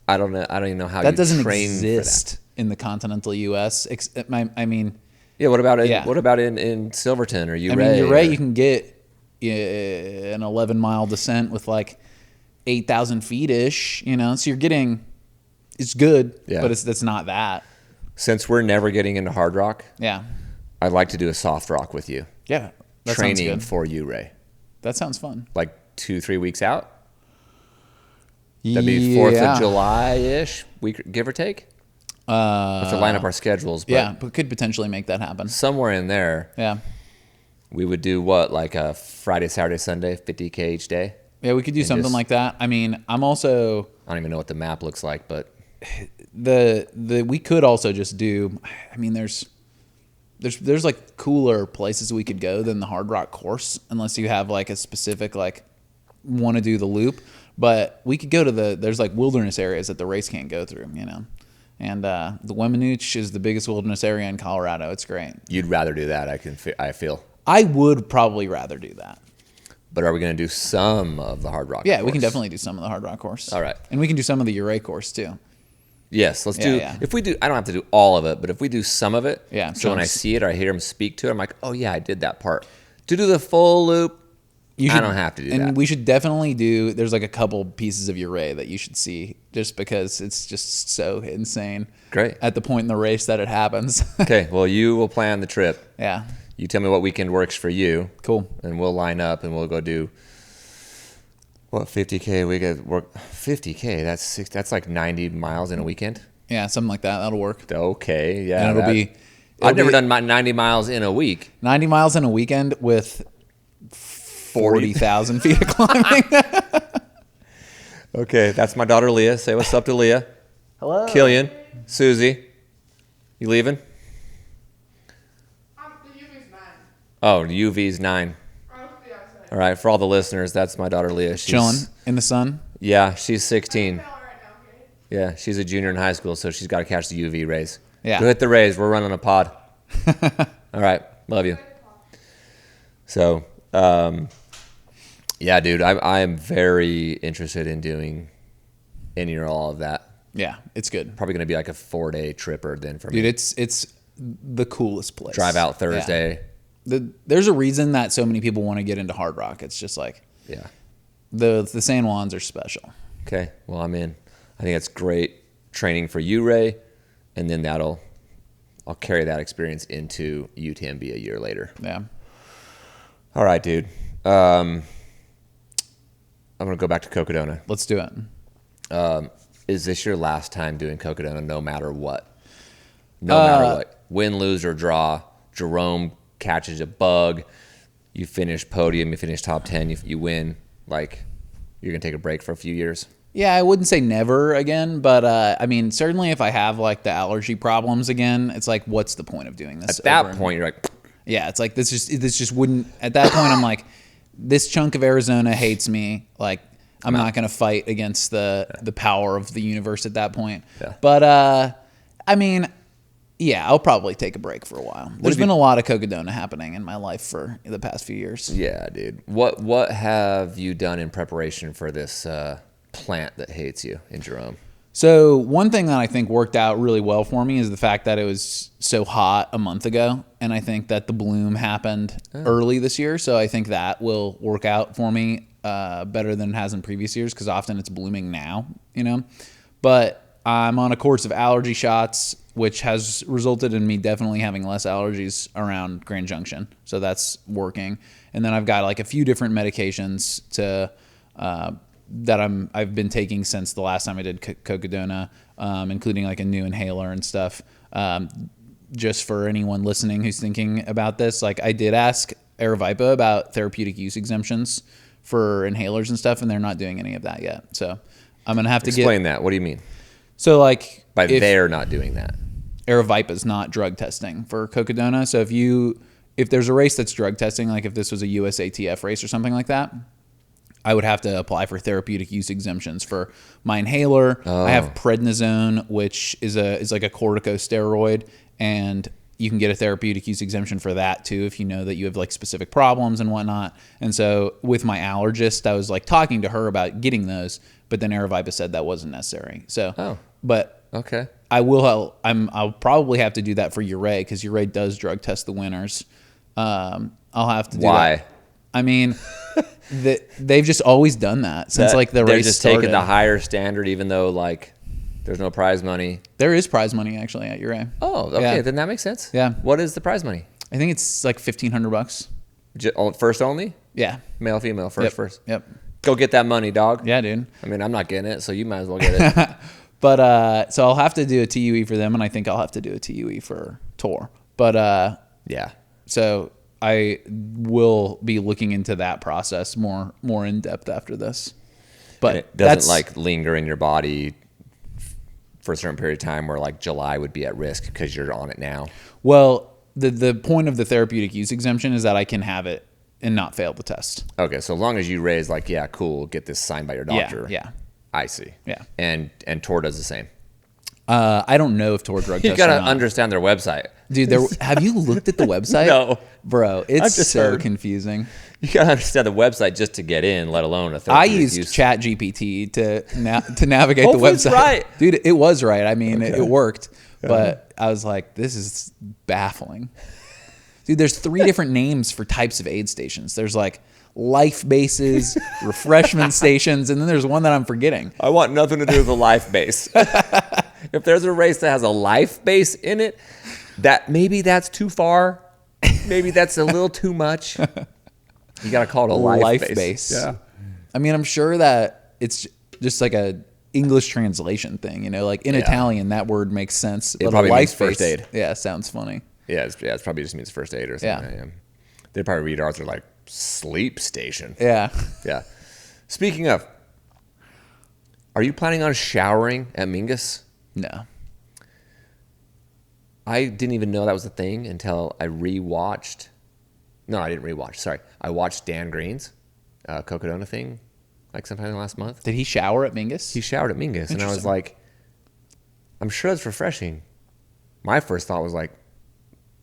I don't know. I don't even know how That you doesn't train exist in the continental U.S. I mean, for that. Yeah. What about Yeah. in Silverton or Uray? I mean, you're right. You can get an 11-mile descent with like 8,000 feet ish. So you're getting. It's good, Yeah. but it's not that. Since we're never getting into hard rock, Yeah, I'd like to do a soft rock with you. yeah. That sounds Training good. for Uray. That sounds fun. 2-3 weeks out. That'd be 4th of July-ish, give or take. We have to line up our schedules. But Yeah, but could potentially make that happen. somewhere in there, Yeah. we would do what, like a Friday, Saturday, Sunday, 50K each day? Yeah, we could do something just- like that. I mean, I'm also I don't even know what the map looks like, but we could also just do. I mean, there's like cooler places we could go than the Hard Rock course, unless you have like a specific want to do the loop. But we could go to there's like wilderness areas that the race can't go through, And the Weminuche is the biggest wilderness area in Colorado. It's great. you'd rather do that, I feel. I would probably rather do that. But are we going to do some of the hard rock Yeah, we can course? definitely do some of the Hard Rock course. All right. And we can do some of the Uray course too. Yes, let's Yeah, do. yeah. If we do, I don't have to do all of it, but if we do some of it, Yeah, So when I some- see it or I hear him speak to it, I'm like, oh yeah, I did that part. To do the full loop, I don't have to do and that. we should definitely do. There's like a couple pieces of Uray that you should see, just because it's just so insane. Great. At the point in the race that it happens. Okay, well, you will plan the trip. Yeah. You tell me what weekend works for you. Cool. And we'll line up and we'll go do. What, 50K? We could work 50K. That's like 90 miles in a weekend. Yeah, something like that. That'll work. Okay, yeah. And it'll I've never be done my 90 miles in a week. 90 miles in a weekend with 40,000 feet of climbing. Okay, that's my daughter Leah. Say what's up to Leah. Hello. Kilian, Susie, you leaving? The UV's 9. Oh, the UV's 9. I'll be outside. All right, for all the listeners, that's my daughter Leah. She's Chilling in the sun. Yeah, she's 16. Right now, okay? Yeah, she's a junior in high school, so she's got to catch the UV rays. Yeah. Go hit the rays. We're running a pod. All right, love you. So, yeah, dude, I am very interested in doing any or all of that. Yeah, it's good. Probably going to be like a 4-day tripper then for me. Dude, it's the coolest place. Drive out Yeah. Thursday. There's a reason that so many people want to get into Hard Rock. It's just like Yeah. the San Juans are special. Okay, well, I'm in. I think that's great training for you, Ray, and then that'll I'll carry that experience into UTMB a year later. Yeah. All right, dude. I'm gonna go back to Cocodona. Let's do it. Is this your last time doing Cocodona? No matter what. No matter what. Win, lose, or draw. Jerome catches a bug. You finish podium. You finish top 10. You win. Like, you're going to take a break for a few years? Yeah, I wouldn't say never again, but I mean, certainly if I have like the allergy problems again, it's like, what's the point of doing this? At that point, you're like, yeah, it's like this just wouldn't. At that point, I'm like, this chunk of Arizona hates me. Like, I'm not going to fight against the power of the universe at that point. Yeah. But I mean, yeah, I'll probably take a break for a while. There's been a lot of Cocodona happening in my life for the past few years. yeah, dude. What have you done in preparation for this plant that hates you in Jerome? So one thing that I think worked out really well for me is the fact that it was so hot a month ago, and I think that the bloom happened early this year. So I think that will work out for me better than it has in previous years, because often it's blooming now, you know. But I'm on a course of allergy shots, which has resulted in me definitely having less allergies around Grand Junction. So that's working. And then I've got like a few different medications to that I've been taking since the last time I did Cocodona, including like a new inhaler and stuff. Just for anyone listening who's thinking about this, like I did ask Aravaipa about therapeutic use exemptions for inhalers and stuff, and they're not doing any of that yet. So I'm gonna have to Explain that. What do you mean? So like By they're not doing that. Aravaipa's not drug testing for Cocodona. So if there's a race that's drug testing, like if this was a USATF race or something like that, I would have to apply for therapeutic use exemptions for my inhaler. I have prednisone, which is like a corticosteroid, and you can get a therapeutic use exemption for that too if you know that you have like specific problems and whatnot. And so with my allergist, I was like talking to her about getting those, but then Aravaipa said that wasn't necessary. So, but Okay. I'll probably have to do that for Uray, because Uray does drug test the winners. I'll have to do Why? that. I mean, they've just always done that since like the they're race just started. taking the higher standard, even though like there's no prize money. There is prize money actually at Uray. Oh, okay, Yeah. then that makes sense. Yeah. What is the prize money? I think it's like $1,500. First only? Yeah. Male, female, first. Yep. Go get that money, dog. Yeah, dude. I mean, I'm not getting it, so you might as well get it. But so I'll have to do a TUE for them, and I think I'll have to do a TUE for Tor. But Yeah. so I will be looking into that process more in depth after this. But And it doesn't like linger in your body for a certain period of time where like July would be at risk because you're on it now. Well, the point of the therapeutic use exemption is that I can have it and not fail the test. Okay, so as long as you raise like, yeah, cool, get this signed by your doctor. Yeah. I see. Yeah. And Tor does the same. I don't know if Tor drug You tests gotta or not. understand their website. Dude, have you looked at the website? No. Bro, it's just so heard. confusing. You gotta understand the website just to get in, let alone a I therapeutic used use. ChatGPT to navigate the Hopefully it's website. right. Dude, it was right. I mean, it worked. But I was like, this is baffling. Dude, there's 3 different names for types of aid stations. There's like life bases, refreshment stations, and then there's one that I'm forgetting. I want nothing to do with the life base. If there's a race that has a life base in it, maybe that's too far. Maybe that's a little too much. You gotta call it a life base. Yeah. I mean, I'm sure that it's just like a English translation thing, you know, like in Italian, that word makes sense. It but probably a means life first base, aid. Yeah, sounds funny. Yeah, it probably just means first aid or something. Yeah. They probably read ours are like sleep station. Yeah. Yeah. Speaking of, are you planning on showering at Mingus? No. I didn't even know that was a thing until I rewatched. No, I didn't rewatch. Sorry. I watched Dan Green's Cocodona thing like sometime last month. Did he shower at Mingus? He showered at Mingus, and I was Interesting. like, I'm sure that's refreshing. My first thought was like,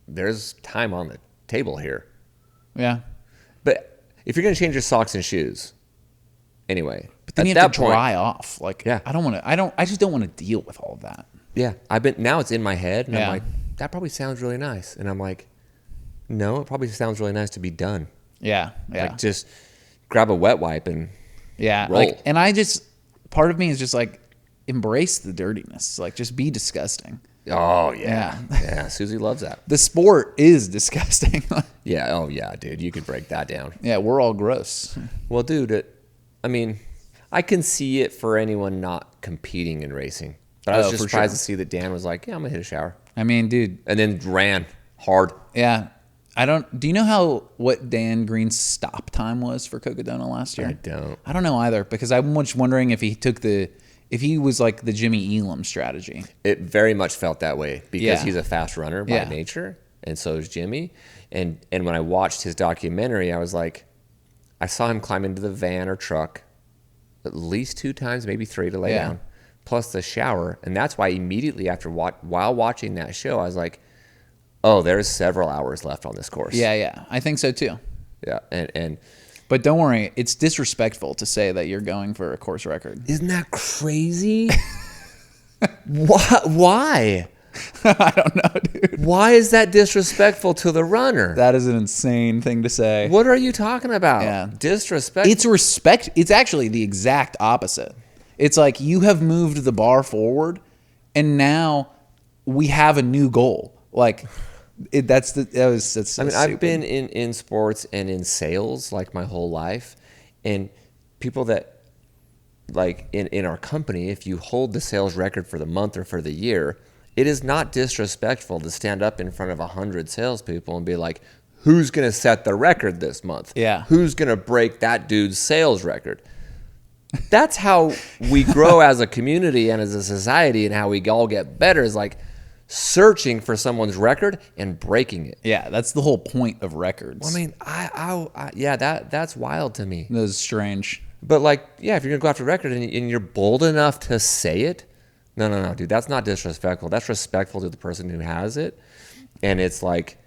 there's time on the table here. Yeah. But if you're going to change your socks and shoes, anyway. But then at you that have to point, dry off. Like, Yeah. I just don't want to deal with all of that. Yeah, now it's in my head, and Yeah. I'm like, that probably sounds really nice. And I'm like, no, it probably sounds really nice to be done. Yeah. Yeah. Like, just grab a wet wipe and Yeah, roll. and part of me is just like, embrace the dirtiness. Like, just be disgusting. Oh yeah, yeah. Susie loves that. The sport is disgusting. Yeah. Oh yeah, dude. You could break that down. Yeah, we're all gross. Well, dude, I mean, I can see it for anyone not competing in racing. But I was just for surprised sure. to see that Dan was like, yeah, I'm going to hit a shower. I mean, dude. And then ran hard. Yeah. Do you know what Dan Green's stop time was for Cocodona last year? I don't. I don't know either, because I'm just wondering if he was like the Jimmy Elam strategy. It very much felt that way because Yeah. he's a fast runner by Yeah. nature. And so is Jimmy. And when I watched his documentary, I was like, I saw him climb into the van or truck at least 2 times, maybe 3 to lay Yeah. down, plus the shower. And that's why immediately after while watching that show, I was like, oh, there's several hours left on this course. Yeah. I think so too. Yeah. And But don't worry, it's disrespectful to say that you're going for a course record. isn't that crazy? Why? I don't know, dude. Why is that disrespectful to the runner? That is an insane thing to say. What are you talking about? Yeah. Disrespect. It's respect. It's actually the exact opposite. It's like you have moved the bar forward, and now we have a new goal. Like that's I mean, I've been in sports and in sales like my whole life, and people that like in our company, if you hold the sales record for the month or for the year, it is not disrespectful to stand up in front of 100 salespeople and be like, who's going to set the record this month? Yeah. Who's going to break that dude's sales record? That's how we grow as a community and as a society, and how we all get better is like searching for someone's record and breaking it. Yeah, that's the whole point of records. I mean, yeah, that's wild to me. That is strange. But like, yeah, if you're gonna go after a record and you're bold enough to say it, no, dude, that's not disrespectful. That's respectful to the person who has it, and it's like,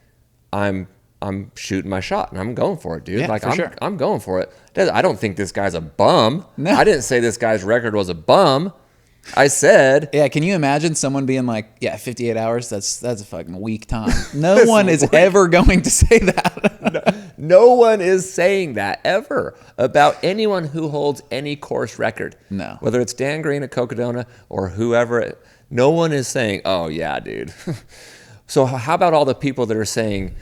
I'm shooting my shot and I'm going for it, dude. Yeah, like for sure. I'm going for it. I don't think this guy's a bum. No. I didn't say this guy's record was a bum. I said, Yeah, can you imagine someone being like, yeah, 58 hours, that's a fucking weak time. No one is ever going to say that. no one is saying that ever about anyone who holds any course record. No. Whether it's Dan Green at Cocodona or whoever, no one is saying, oh, yeah, dude. So how about all the people that are saying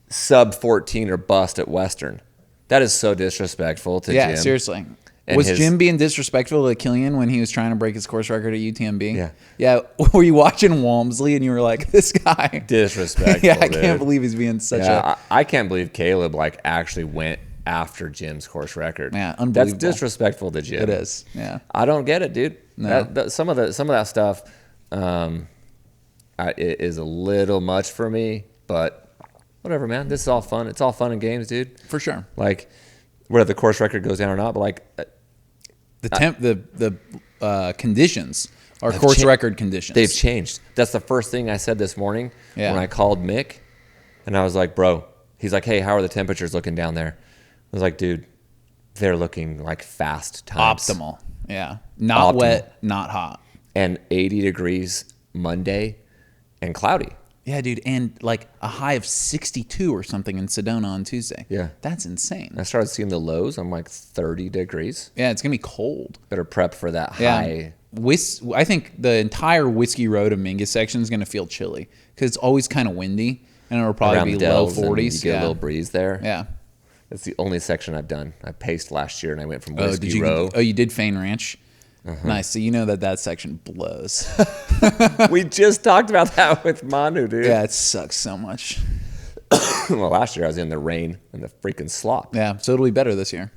sub 14 or bust at Western? That is so disrespectful to Yeah, Jim. seriously. And Was his- Jim being disrespectful to Kilian when he was trying to break his course record at UTMB? Yeah. Yeah. Were you watching Walmsley and you were like, this guy? Disrespectful, Yeah, I dude. can't believe he's being such Yeah, I can't believe Caleb like actually went after Jim's course record. Yeah, That's unbelievable. disrespectful to Jim. It is. Yeah. I don't get it, dude. No. Some of that stuff it is a little much for me, but whatever, man. This is all fun. It's all fun and games, dude. For sure. Like whether the course record goes down or not, but like The conditions are They've course cha- record conditions. they've changed. That's the first thing I said this morning Yeah. when I called Mick, and I was like, bro. He's like, hey, how are the temperatures looking down there? I was like, dude, they're looking like fast times. Optimal. Yeah. Not Optimal. wet, not hot. And 80 degrees Monday and cloudy. Yeah, dude. And like a high of 62 or something in Sedona on Tuesday. Yeah. That's insane. I started seeing the lows. I'm like 30 degrees. Yeah, it's going to be cold. Better prep for that Yeah. high. I think the entire Whiskey Road to Mingus section is going to feel chilly because it's always kind of windy and it'll probably Around be the low dells and 40s. You get yeah. a little breeze there. Yeah. That's the only section I've done. I paced last year and I went from Oh, Whiskey did you? Row. Oh, you did Fain Ranch. Nice. So you know that section blows. We just talked about that with Manu, dude. Yeah, it sucks so much. Well, last year I was in the rain and the freaking slop. Yeah, so it'll be better this year.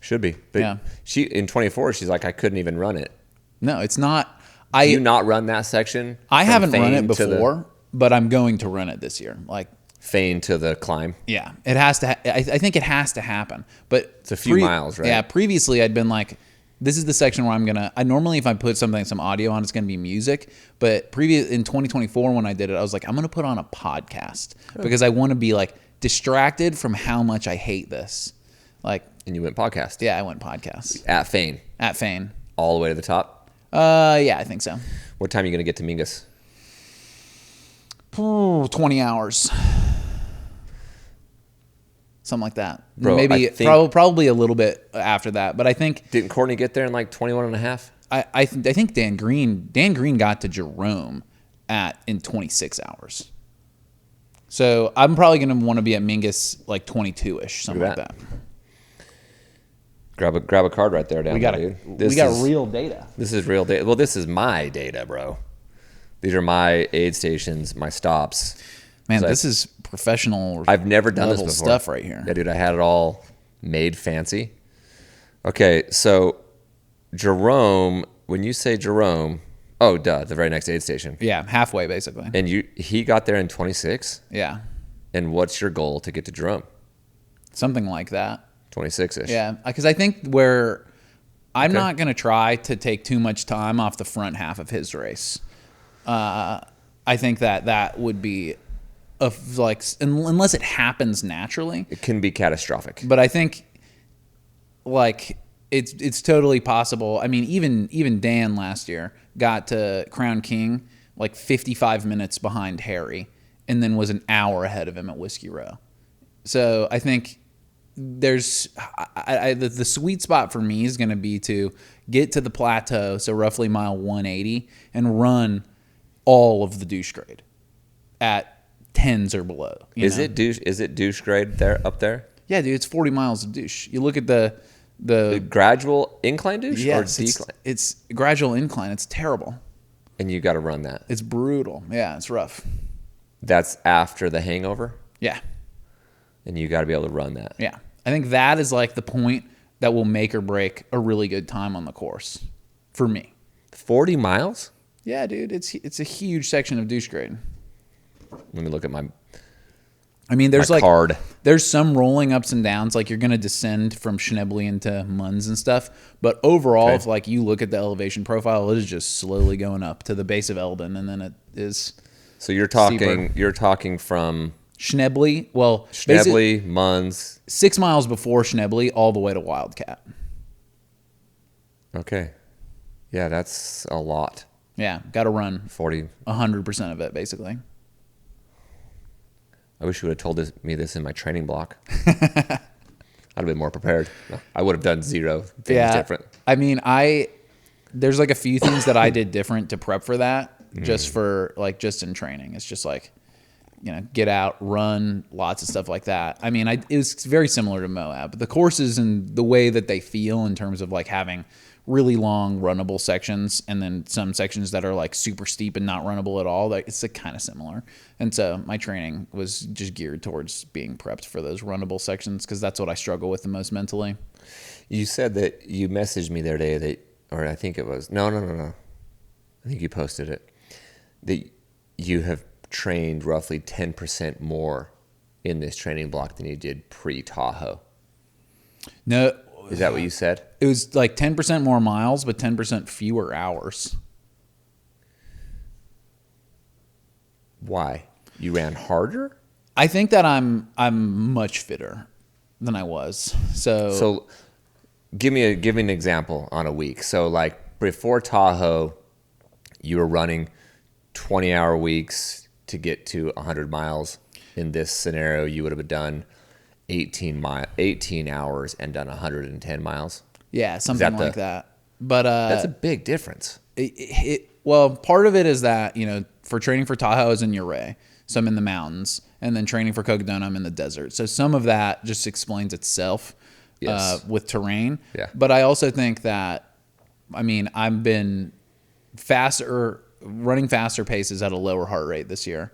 Should be. But Yeah. she in 24, she's like, I couldn't even run it. No, it's not. Do you not run that section? I from haven't run Fane it to the- before, but I'm going to run it this year. Like, Fane to the climb. yeah, it has to. I think it has to happen. But It's a few miles, right? Yeah. Previously, I'd been like, this is the section where I'm gonna. I normally, if I put some audio on, it's gonna be music. But in 2024, when I did it, I was like, I'm gonna put on a podcast because I want to be like distracted from how much I hate this. Like, And you went podcast. yeah, I went podcast At Fane. at Fane. All the way to the top. Yeah, I think so. What time are you going to get to Mingus? 20 hours. Something like that. Bro, Maybe I think- probably a little bit after that. But I think Didn't Courtney get there in like 21 and a half? I think Dan Green got to Jerome in 26 hours. So I'm probably going to want to be at Mingus like 22-ish, something like Look at that. Grab a card right there, We got real data. This is real data. Well, this is my data, bro. These are my aid stations, my stops. Man, this is professional. I've never done this level before. Stuff right here. Yeah, dude, I had it all made fancy. Okay, so Jerome, when you say Jerome, oh, duh, the very next aid station. Yeah, halfway basically. And he got there in 26? Yeah, And what's your goal to get to Jerome? something like that. 26-ish. Yeah, because I think where I'm not going to try to take too much time off the front half of his race. I think that would be unless it happens naturally. It can be catastrophic. But I think like it's totally possible. I mean, even Dan last year got to Crown King like 55 minutes behind Harry, and then was an hour ahead of him at Whiskey Row. So I think there's the sweet spot for me is going to be to get to the plateau, so roughly mile 180, and run all of the douche grade at 10s or below. Is it douche grade there up there? Yeah, dude, it's 40 miles of douche. You look at the gradual incline douche or yes, decline? it's gradual incline. It's terrible. And you got to run that. It's brutal. Yeah, it's rough. That's after the hangover, Yeah. and you got to be able to run that. Yeah. I think that is like the point that will make or break a really good time on the course for me. 40 miles? Yeah, dude, it's a huge section of douche grade. Let me look at my there's my card. There's some rolling ups and downs, like you're going to descend from Schneebly into Munns and stuff, but overall, if like you look at the elevation profile, it is just slowly going up to the base of Eldon, and then it is. So you're talking from Schneebly, well, Schneebly, Munns. 6 miles before Schneebly, all the way to Wildcat. Okay. Yeah, that's a lot. Yeah, got to run 100% of it, basically. I wish you would have told me this in my training block. I'd have been more prepared. I would have done zero things different. I mean, there's like a few things that I did different to prep for that, just in training. It's just like, get out, run, lots of stuff like that. I mean, it was very similar to Moab. The courses and the way that they feel in terms of like having really long runnable sections, and then some sections that are like super steep and not runnable at all, like it's like kind of similar. And so my training was just geared towards being prepped for those runnable sections, because that's what I struggle with the most mentally. You said that you messaged me the other day or I think it was, no. I think you posted it, that you have trained roughly 10% more in this training block than you did pre-Tahoe. No. Is that what you said? It was like 10% more miles, but 10% fewer hours. Why? You ran harder? I think that I'm much fitter than I was. So give me an example on a week. So like before Tahoe, you were running 20-hour weeks to get to 100 miles. In this scenario, you would have done 18 hours and done 110 miles. Yeah, something like that. But that's a big difference. Well, part of it is that, for training for Tahoe, I was in Ouray, so I'm in the mountains, and then training for Cocodona, I'm in the desert. So some of that just explains itself with terrain. Yeah. But I also think that, I've been running faster paces at a lower heart rate this year.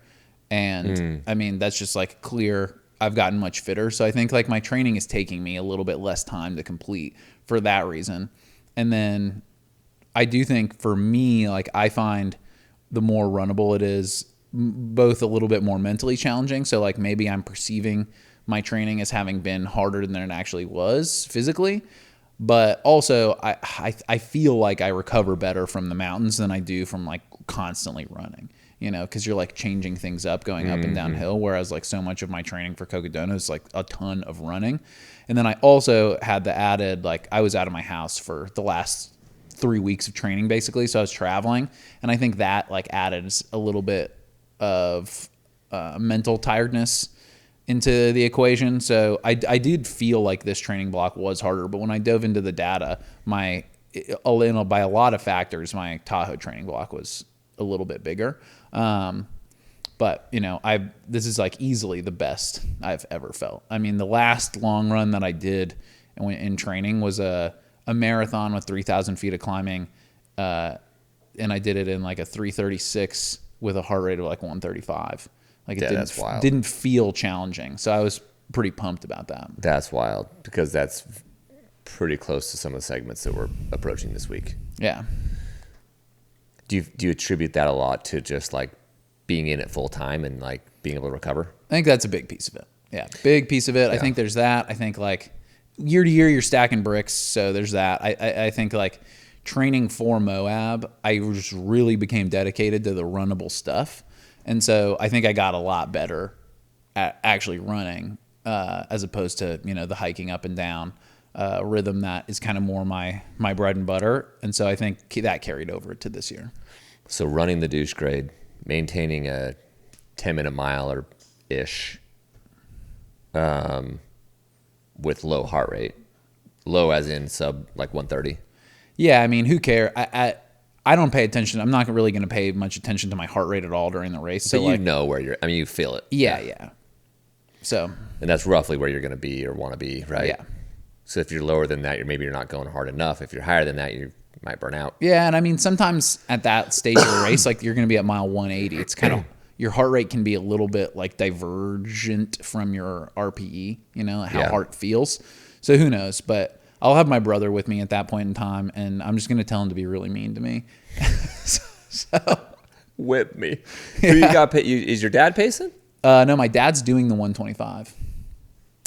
And that's just like clear. I've gotten much fitter. So I think like my training is taking me a little bit less time to complete for that reason. And then I do think for me, like I find the more runnable it is, both a little bit more mentally challenging. So like maybe I'm perceiving my training as having been harder than it actually was physically. But also I feel like I recover better from the mountains than I do from like constantly running. Because you're like changing things up, going up and downhill, whereas like so much of my training for Cocodona is like a ton of running. And then I also had the added, like I was out of my house for the last 3 weeks of training basically. So I was traveling, and I think that like added a little bit of mental tiredness into the equation. So I did feel like this training block was harder, but when I dove into the data, my by a lot of factors, my Tahoe training block was a little bit bigger. But this is like easily the best I've ever felt. I mean, the last long run that I did in training was a marathon with 3,000 feet of climbing. And I did it in like a 3:36 with a heart rate of like 135. Like that's wild. Didn't feel challenging. So I was pretty pumped about that. That's wild because that's pretty close to some of the segments that we're approaching this week. Yeah. Do you attribute that a lot to just like being in it full time and like being able to recover? I think that's a big piece of it. Yeah, big piece of it. Yeah. I think there's that. I think like year to year you're stacking bricks, so there's that. I think like training for Moab, I just really became dedicated to the runnable stuff, and so I think I got a lot better at actually running as opposed to the hiking up and down rhythm that is kind of more my bread and butter, and so I think that carried over to this year. So running the douche grade, maintaining a 10-minute mile or ish with low heart rate, low as in sub like 130. Yeah, I mean, who cares? I don't pay attention. I'm not really going to pay much attention to my heart rate at all during the race. So you know where you're. I mean, you feel it. Yeah. So. And that's roughly where you're going to be or want to be, right? Yeah. So if you're lower than that, you're not going hard enough. If you're higher than that, you might burn out. Yeah, and I mean, sometimes at that stage of the race, like you're going to be at mile 180. It's kind of your heart rate can be a little bit like divergent from your RPE. How hard it feels. So who knows? But I'll have my brother with me at that point in time, and I'm just going to tell him to be really mean to me. so whip me. Yeah. Who you got? Is your dad pacing? No, my dad's doing the 125.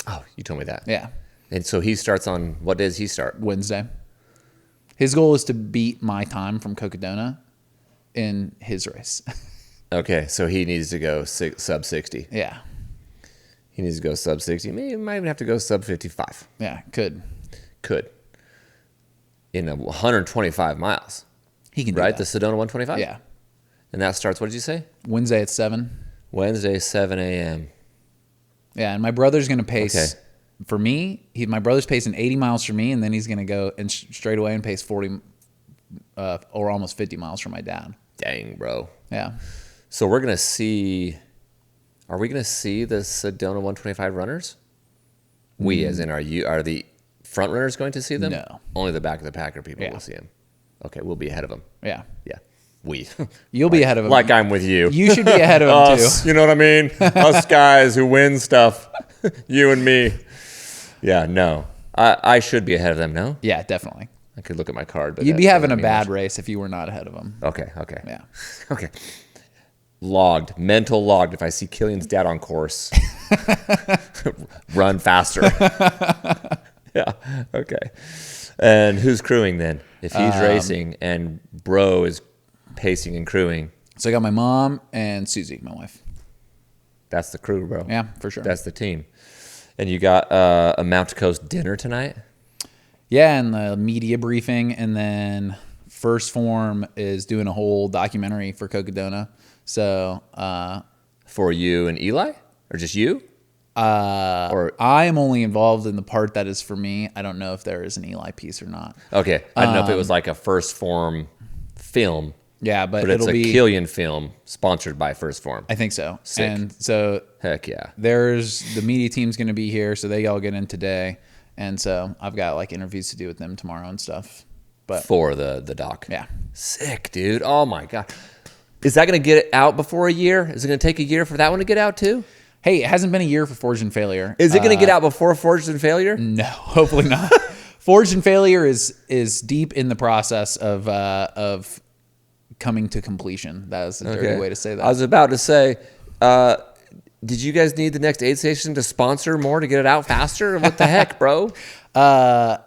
Oh, you told me that. Yeah. And so he starts on, what does he start? Wednesday. His goal is to beat my time from Cocodona in his race. Okay, so he needs to go sub 60. Yeah. He needs to go sub 60. Maybe he might even have to go sub 55. Yeah, could. In 125 miles. He can do right? that. The Sedona 125? Yeah. And that starts, what did you say? Wednesday at 7. Wednesday, 7 a.m. Yeah, and my brother's going to pace, for me, my brother's pacing 80 miles for me, and then he's going to go and straight away and pace 40 or almost 50 miles for my dad. Dang, bro. Yeah. So are we going to see the Sedona 125 runners? We, as in, are the front runners going to see them? No. Only the back of the packer people will see them. Okay, we'll be ahead of them. Yeah. Yeah. We. You'll be ahead of them. Like I'm with you. You should be ahead of them, Us, too. you know what I mean? Us guys who win stuff. You and me. Yeah, no. I should be ahead of them, no? Yeah, definitely. I could look at my card. But You'd be having a bad race if you were not ahead of them. Okay. Yeah. Okay. Mental logged. If I see Kilian's dad on course, run faster. Yeah. Okay. And who's crewing then? If he's racing and bro is pacing and crewing. So I got my mom and Susie, my wife. That's the crew, bro. Yeah, for sure. That's the team. And you got a Mount Coast dinner tonight? Yeah, and the media briefing, and then First Form is doing a whole documentary for Cocodona. So for you and Eli, or just you? Or I am only involved in the part that is for me. I don't know if there is an Eli piece or not. Okay, I don't know if it was like a First Form film. Yeah, but it's it'll be Kilian film sponsored by First Form. I think so. Sick. And so heck yeah, there's the media team's going to be here, so they all get in today, and so I've got like interviews to do with them tomorrow and stuff. But for the doc. Yeah, sick, dude. Oh my god, is that going to get out before a year? Is it going to take a year for that one to get out too? Hey, it hasn't been a year for Forged in Failure. Is it going to get out before Forged in Failure? No, hopefully not. Forged in Failure is deep in the process of coming to completion. That is a dirty way to say that. I was about to say, did you guys need the next aid station to sponsor more to get it out faster? What the heck, bro? Part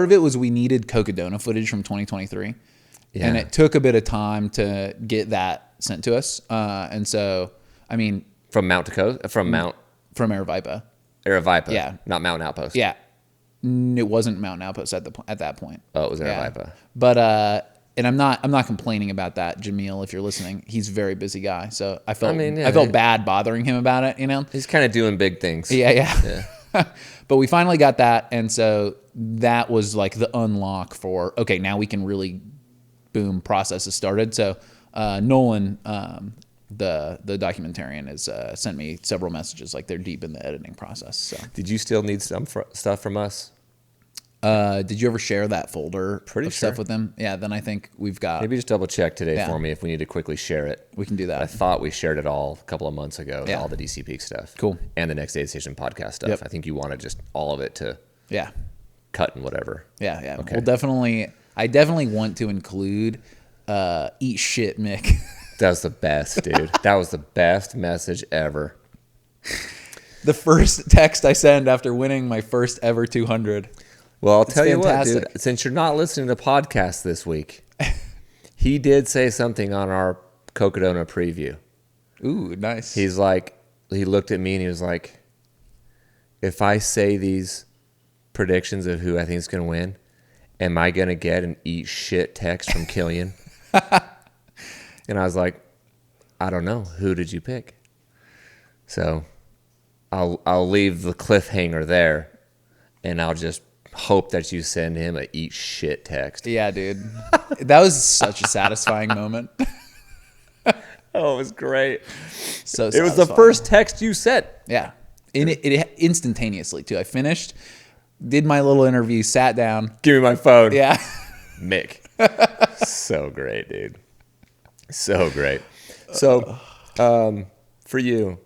of it was we needed Cocodona footage from 2023. Yeah. And it took a bit of time to get that sent to us. And so, I mean, from Mount Dakota, from Aravaipa. Aravaipa. Yeah. Not Mountain Outpost. Yeah. It wasn't Mountain Outpost at that point. Oh, it was Aravaipa. Yeah. But and I'm not complaining about that, Jamil, if you're listening. He's a very busy guy. So I felt bad bothering him about it, you know. He's kind of doing big things. Yeah. But we finally got that, and so that was like the unlock for, okay, now we can really, boom, process has started. So Nolan, the documentarian, has sent me several messages, like they're deep in the editing process. So Did you still need some stuff from us? did you ever share that folder Pretty of sure. stuff with them? Yeah, then I think we've got, Maybe just double check today Yeah. for me if we need to quickly share it. we can do I that. thought we shared it all a couple of months ago, Yeah. all the DC Peak stuff. Cool. And the Next Day Station podcast stuff. Yep. I think you wanted just all of it to Yeah. cut and whatever. Yeah. Okay. We'll I definitely want to include eat shit, Mick. That was the best, dude. That was the best message ever. The first text I send after winning my first ever 200. Well, I'll tell you fantastic. what, dude. Since you're not listening to podcasts this week, he did say something on our Cocodona preview. Ooh, nice. He's like, he looked at me and he was like, if I say these predictions of who I think is going to win, am I going to get an eat shit text from Kilian? And I was like, I don't know. Who did you pick? So I'll leave the cliffhanger there, and I'll just hope that you send him a eat shit text. Yeah, dude. That was such a satisfying moment. Oh, it was great. So It was the satisfying. first text you sent. Yeah. It instantaneously, too. I finished, did my little interview, sat down. Give me my phone. Yeah. Mick. So great, dude. So great. So, for you,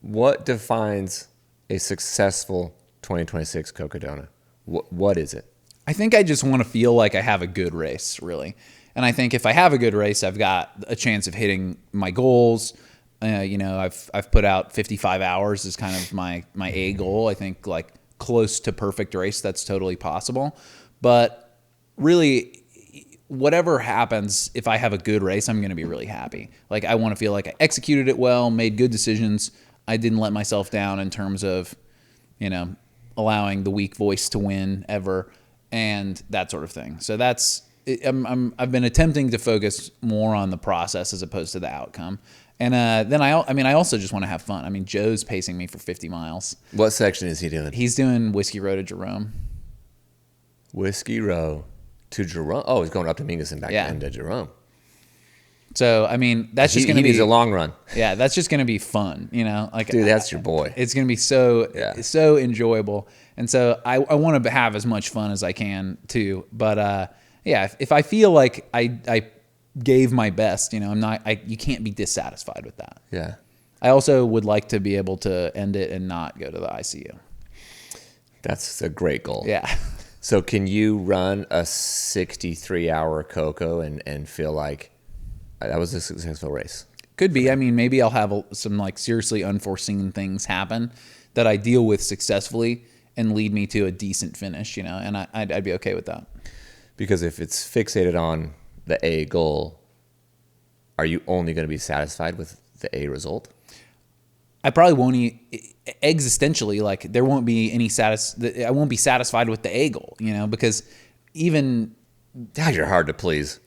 what defines a successful 2026 Cocodona? What is it? I think I just want to feel like I have a good race, really. And I think if I have a good race, I've got a chance of hitting my goals. I've put out 55 hours as kind of my A goal. I think like close to perfect race, that's totally possible. But really, whatever happens, if I have a good race, I'm going to be really happy. Like I want to feel like I executed it well, made good decisions. I didn't let myself down in terms of, allowing the weak voice to win ever, and that sort of thing. So I've been attempting to focus more on the process as opposed to the outcome. And then I also just want to have fun. I mean, Joe's pacing me for 50 miles. What section is he doing? He's doing Whiskey Row to Jerome. Whiskey Row to Jerome. Oh, he's going up to Mingus and back Yeah. into Jerome. So I mean, that's just going to He be needs a long run. Yeah, that's just going to be fun. Like, Dude, that's your boy. It's going to be so Yeah. enjoyable. And so I want to have as much fun as I can too. But if I feel like I gave my best, you can't be dissatisfied with that. Yeah. I also would like to be able to end it and not go to the ICU. That's a great goal. Yeah. So can you run a 63-hour Coco and feel like that was a successful race? Could be. I mean, maybe I'll have some like seriously unforeseen things happen that I deal with successfully and lead me to a decent finish, and I'd be okay with that. Because if it's fixated on the A goal, are you only going to be satisfied with the A result? I probably won't existentially, like there won't be any I won't be satisfied with the A goal, because even God, you're hard to please.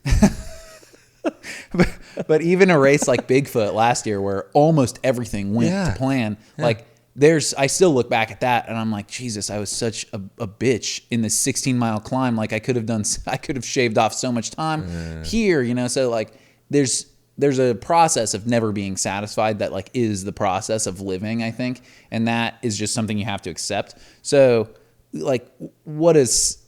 but even a race like Bigfoot last year where almost everything went to plan, like I still look back at that and I'm like, Jesus, I was such a bitch in this 16-mile climb. Like I could have shaved off so much time here, so like there's a process of never being satisfied that like is the process of living, I think. And that is just something you have to accept. So like, what does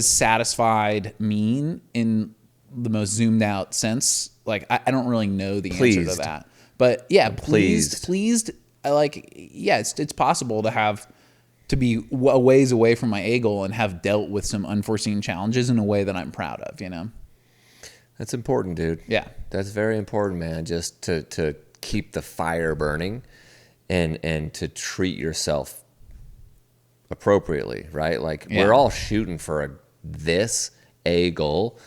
satisfied mean in the most zoomed out sense? Like, I don't really know the answer to that, but yeah, pleased. I like, yeah, it's possible to be a ways away from my A goal and have dealt with some unforeseen challenges in a way that I'm proud of, That's important, dude. Yeah. That's very important, man. Just to keep the fire burning and to treat yourself appropriately, right? Like we're all shooting for this A goal,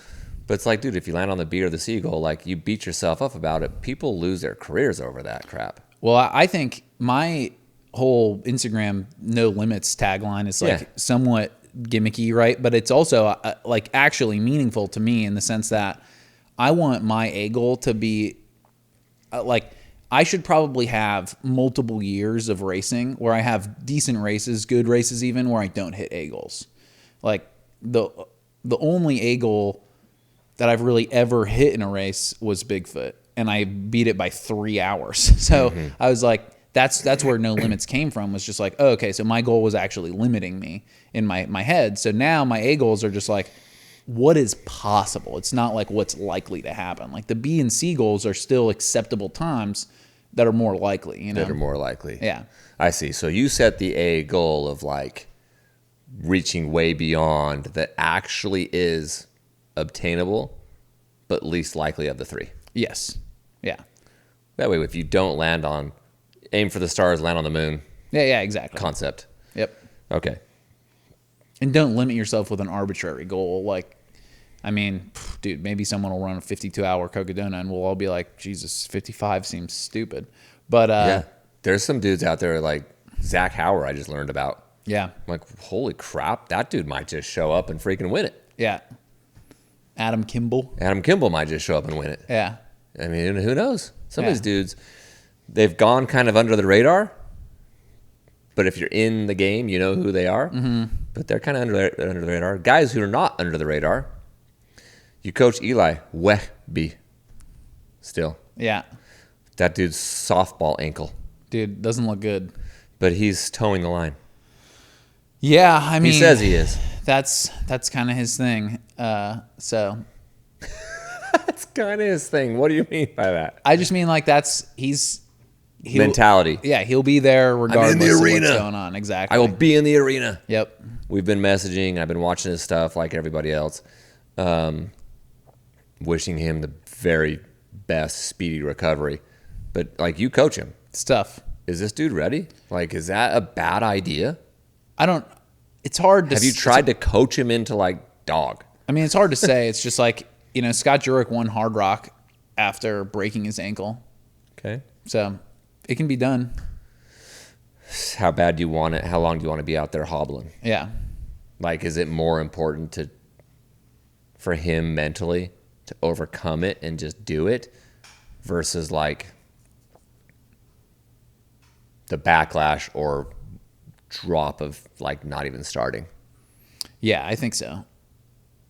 but it's like, dude, if you land on the B or the C goal, like you beat yourself up about it, people lose their careers over that crap. Well, I think my whole Instagram no limits tagline is like somewhat gimmicky, right? But it's also like actually meaningful to me in the sense that I want my A goal to be like I should probably have multiple years of racing where I have decent races, good races even, where I don't hit A goals. Like the only A goal that I've really ever hit in a race was Bigfoot, and I beat it by 3 hours. So I was like, that's where No Limits came from, was just like, oh, okay, so my goal was actually limiting me in my head. So now my A goals are just like, what is possible? It's not like what's likely to happen. Like the B and C goals are still acceptable times that are more likely, you know? That are more likely. Yeah. I see. So you set the A goal of like reaching way beyond that actually is obtainable, but least likely of the three. Yes. Yeah. That way, if you don't land on, aim for the stars, land on the moon Yeah, exactly. concept. Yep. Okay. And don't limit yourself with an arbitrary goal. Like, I mean, dude, maybe someone will run a 52-hour Cocodona and we'll all be like, Jesus, 55 seems stupid. But Yeah. There's some dudes out there like Zach Hauer I just learned about. yeah. I'm like, holy crap, that dude might just show up and freaking win it. Yeah. Adam Kimball. Adam Kimball might just show up and win it. Yeah. I mean, who knows? Some of Yeah. these dudes, they've gone kind of under the radar, but if you're in the game, you know who they are. Mm-hmm. But they're kind of under the radar. Guys who are not under the radar, you coach Eli Wehby still. Yeah. That dude's softball ankle, Dude, doesn't look good. but he's towing the line. Yeah, I mean, He says he is. That's kind of his thing. So That's kind of his thing. What do you mean by that? I just mean like he'll, Mentality. Yeah, he'll be there regardless of arena. what's going on. Exactly. I will be in the arena. Yep. We've been messaging. I've been watching his stuff like everybody else. Wishing him the very best speedy recovery. But like, you coach him. It's tough. Is this dude ready? Like, is that a bad idea? It's hard to Have you tried to coach him into like dog? I mean, it's hard to say. It's just like, you know, Scott Jurek won Hard Rock after breaking his ankle. Okay. So it can be done. How bad do you want it? How long do you want to be out there hobbling? Yeah. Like, is it more important for him mentally to overcome it and just do it versus like the backlash or drop of like not even starting? Yeah, I think so.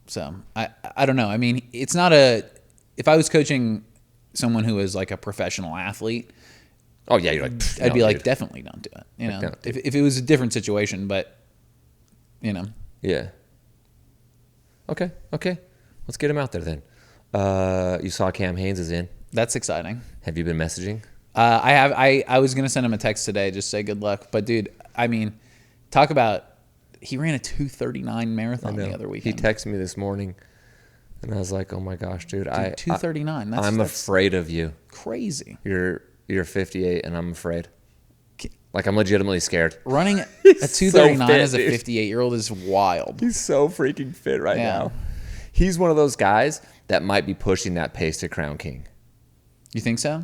So I don't know. I mean, it's not if I was coaching someone who is like a professional athlete, Oh yeah, you're like, I'd be no, like, dude. definitely don't do it. You know, don't do if it was a different situation, but you know, Yeah. Okay. Let's get him out there then. You saw Cam Haynes is in. that's exciting. Have you been messaging? I was gonna send him a text today, just say good luck. But dude, I mean, talk about he ran a 2:39 marathon the other He weekend. texted me this morning, and I was like, "Oh my gosh, dude! 2:39. I'm That's afraid of you. crazy. You're 58, and I'm afraid. Like, I'm legitimately scared. Running a He's 2:39 so fit, as a dude. 58-year-old is wild. He's so freaking fit right Yeah. now. He's one of those guys that might be pushing that pace to Crown King. You think so?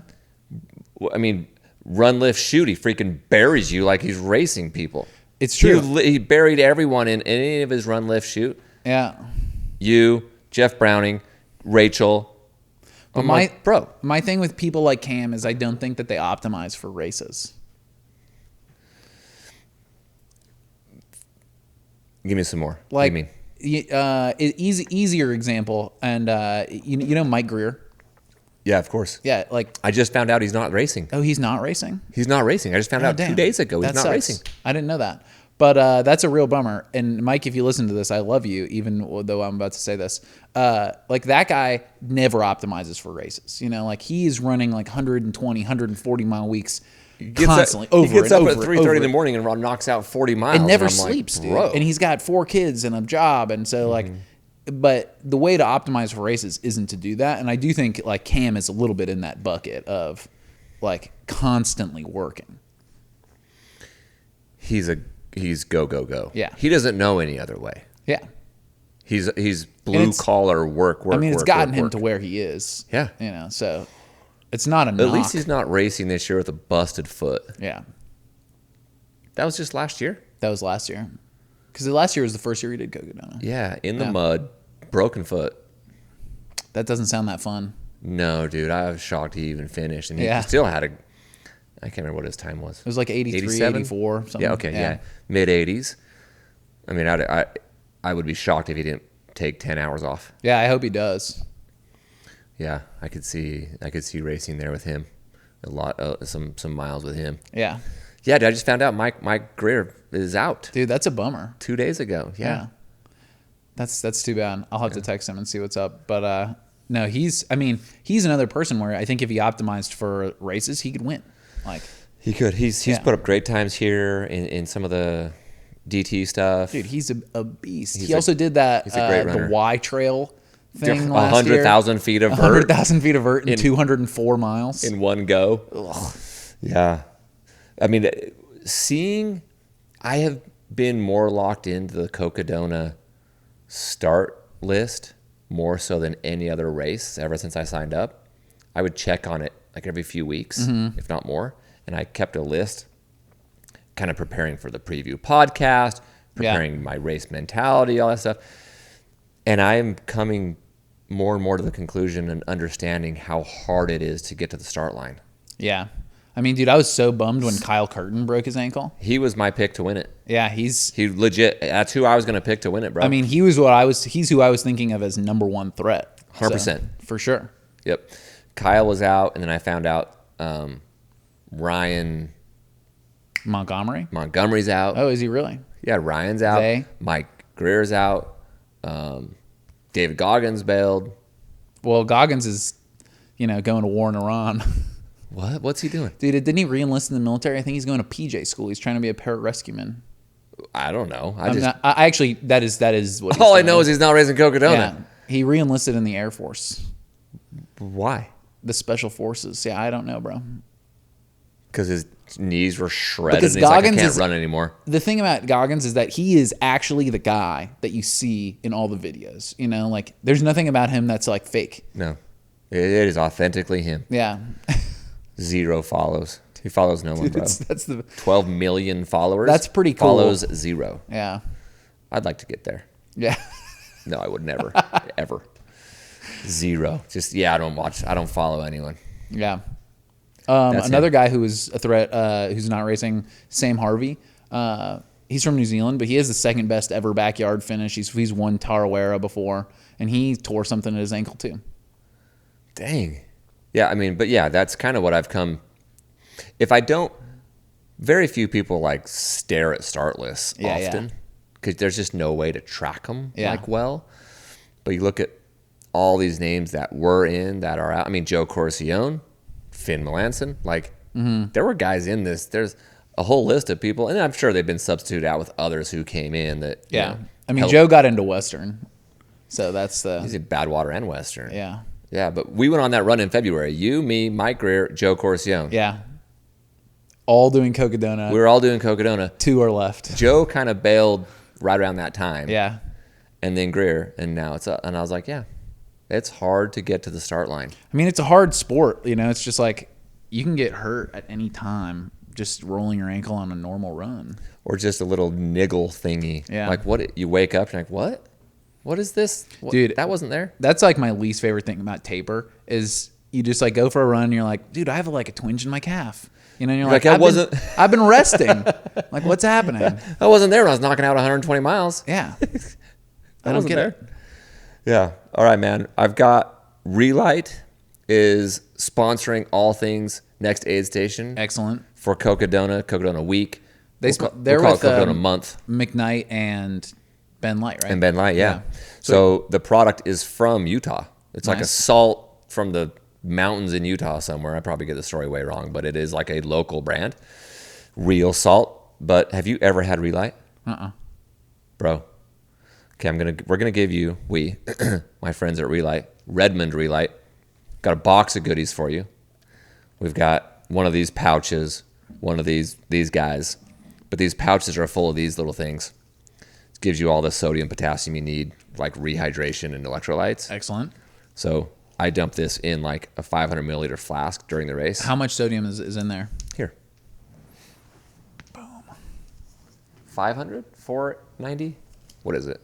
I mean, run, lift, shoot. He freaking buries you like he's racing people. It's true. He buried everyone in any of his run, lift, shoot. Yeah. You, Jeff Browning, Rachel. But I'm like, bro. my thing with people like Cam is I don't think that they optimize for races. Give me some more. Like, what do you mean? easier example, and you know Mike Greer. Yeah, of course. Yeah, like, I just found out he's not racing. oh, he's not racing. He's not racing. I just found Oh, out damn. 2 days ago he's That not sucks. racing. I didn't know that. But that's a real bummer. And Mike, if you listen to this, I love you, even though I'm about to say this. Like, that guy never optimizes for races. You know, like, he is running like 120, 140 mile weeks constantly. He gets up at 3:30 in the morning morning and knocks out 40 miles. and never I'm sleeps, like, dude. bro. And he's got 4 kids and a job. And so, like, but the way to optimize for races isn't to do that. And I do think, like, Cam is a little bit in that bucket of, like, constantly working. He's go. Yeah. He doesn't know any other way. Yeah. He's blue collar work. I mean, it's gotten him work. to where he is. Yeah. You know, so it's not a At knock. least he's not racing this year with a busted foot. Yeah. That was just last year. That was last year. Because last year was the first year he did Cocodona. Yeah, in the Yeah. mud, broken foot. That doesn't sound that fun. No, dude, I was shocked he even finished, and he Yeah. still had I can't remember what his time was. It was like 83, 87? 84, something. Yeah, okay, yeah. Mid 80s. I mean, I would be shocked if he didn't take 10 hours off. Yeah, I hope he does. Yeah, I could see racing there with him. A lot, some miles with him. Yeah. Yeah, dude, I just found out Mike Greer is out Dude, that's a bummer. 2 days ago. Yeah. That's too bad. I'll have to text him and see what's up. But no, he's another person where I think if he optimized for races, he could win. Like He could. He's put up great times here in some of the DT stuff. dude, he's a beast. He also did that he's a great runner. the Y Trail thing last 100,000 feet of vert. 100,000 feet of vert in 204 miles. In one go. Ugh. Yeah. I mean, I have been more locked into the Cocodona start list more so than any other race ever since I signed up. I would check on it like every few weeks, if not more. And I kept a list kind of preparing for the preview podcast, preparing my race mentality, all that stuff. And I'm coming more and more to the conclusion and understanding how hard it is to get to the start line. Yeah. I mean, dude, I was so bummed when Kyle Curtin broke his ankle. He was my pick to win it. Yeah, He legit, that's who I was going to pick to win it, bro. I mean, he's who I was thinking of as number one threat. 100%. So, for sure. Yep. Kyle was out, and then I found out Ryan Montgomery's out. Oh, is he really? Yeah, Ryan's out. Zay? Mike Greer's out. David Goggins bailed. Well, Goggins is, going to war in Iran. What? What's he doing? Dude, didn't he re-enlist in the military? I think he's going to PJ school. He's trying to be a pararescueman. I don't know. I actually, that is what he's all I doing. know is he's not raising Cocodona. Yeah, he re-enlisted in the Air Force, Why? the Special Forces. Yeah, I don't know, bro. Because his knees were shredded Because and he's Goggins like, I can't run anymore. The thing about Goggins is that he is actually the guy that you see in all the videos. Like there's nothing about him that's like fake. No. It is authentically him. Yeah. 0 follows. He follows no one, bro. That's the 12 million followers. That's pretty cool. Follows 0. Yeah. I'd like to get there. Yeah. No, I would never. Ever. 0. Just, I don't follow anyone. Yeah. That's Another him. guy who is a threat, who's not racing, Sam Harvey. He's from New Zealand, but he has the second best ever backyard finish. He's won Tarawera before, and he tore something at his ankle too. Dang. Yeah, I mean, but yeah, that's kind of what I've come. If I don't, very few people like stare at start lists often because there's just no way to track them well. But you look at all these names that were in that are out. I mean, Joe Corcione, Finn Melanson, there were guys in this. There's a whole list of people, and I'm sure they've been substituted out with others who came in that. I mean, Joe got into Western, so that's the. He's in Badwater and Western. Yeah. Yeah, but we went on that run in February. You, me, Mike Greer, Joe Corcione. Yeah. All doing Cocodona. We were all doing Cocodona. 2 are left. Joe kind of bailed right around that time. Yeah. And then Greer, and now it's up. And I was like, yeah, it's hard to get to the start line. I mean, it's a hard sport. It's just like you can get hurt at any time just rolling your ankle on a normal run. Or just a little niggle thingy. Yeah. Like what? You wake up and you're like, what? What is this? Dude, that wasn't there. That's like my least favorite thing about taper is you just like go for a run and you're like, dude, I have like a twinge in my calf. And you're like I've been resting. Like, what's happening? I wasn't there when I was knocking out 120 miles. Yeah. I don't get it. Yeah. All right, man. I've got Re-Lyte is sponsoring all things Next Aid Station. Excellent. For Cocodona Week. They're we'll with Cocodona Month. McKnight and Ben Light, right? And Ben Light, yeah. So the product is from Utah. It's like a salt from the mountains in Utah somewhere. I probably get the story way wrong, but it is like a local brand. Real salt. But have you ever had Re-Lyte? Bro. Okay, we're gonna give you, my friends at Re-Lyte, Redmond Re-Lyte, got a box of goodies for you. We've got one of these pouches, one of these guys. But these pouches are full of these little things. It gives you all the sodium, potassium you need, like rehydration and electrolytes. Excellent. So I dump this in like a 500 milliliter flask during the race. How much sodium is in there? Here. Boom. 500? 490? What is it?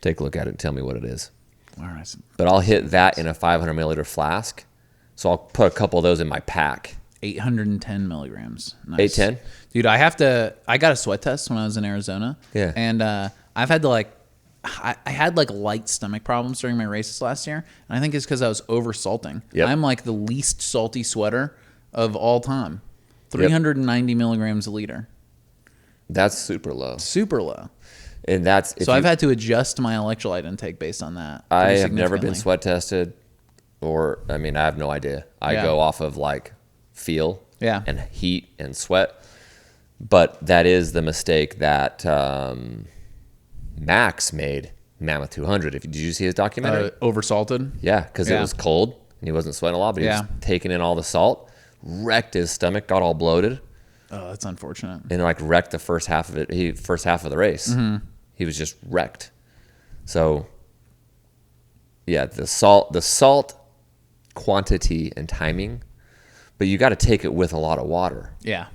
Take a look at it and tell me what it is. All right. But I'll hit that in a 500 milliliter flask. So I'll put a couple of those in my pack. 810 milligrams. Nice. 810? Dude, I got a sweat test when I was in Arizona. Yeah. And I've had to I had light stomach problems during my races last year. And I think it's because I was over salting. Yep. I'm the least salty sweater of all time. 390 milligrams a liter. That's super low. Super low. And that's So I've had to adjust my electrolyte intake based on that. I pretty have never been significantly. sweat tested, I have no idea. I Yeah. go off of feel Yeah. and heat and sweat. But that is the mistake that Max made Mammoth 200. Did you see his documentary? Oversalted. Yeah, because it Yeah. was cold and he wasn't sweating a lot, but he was Yeah. taking in all the salt, wrecked his stomach, got all bloated, Oh, that's unfortunate. and wrecked the first half of it. First half of the race, he was just wrecked. So, yeah, the salt quantity and timing, but you got to take it with a lot of water. Yeah.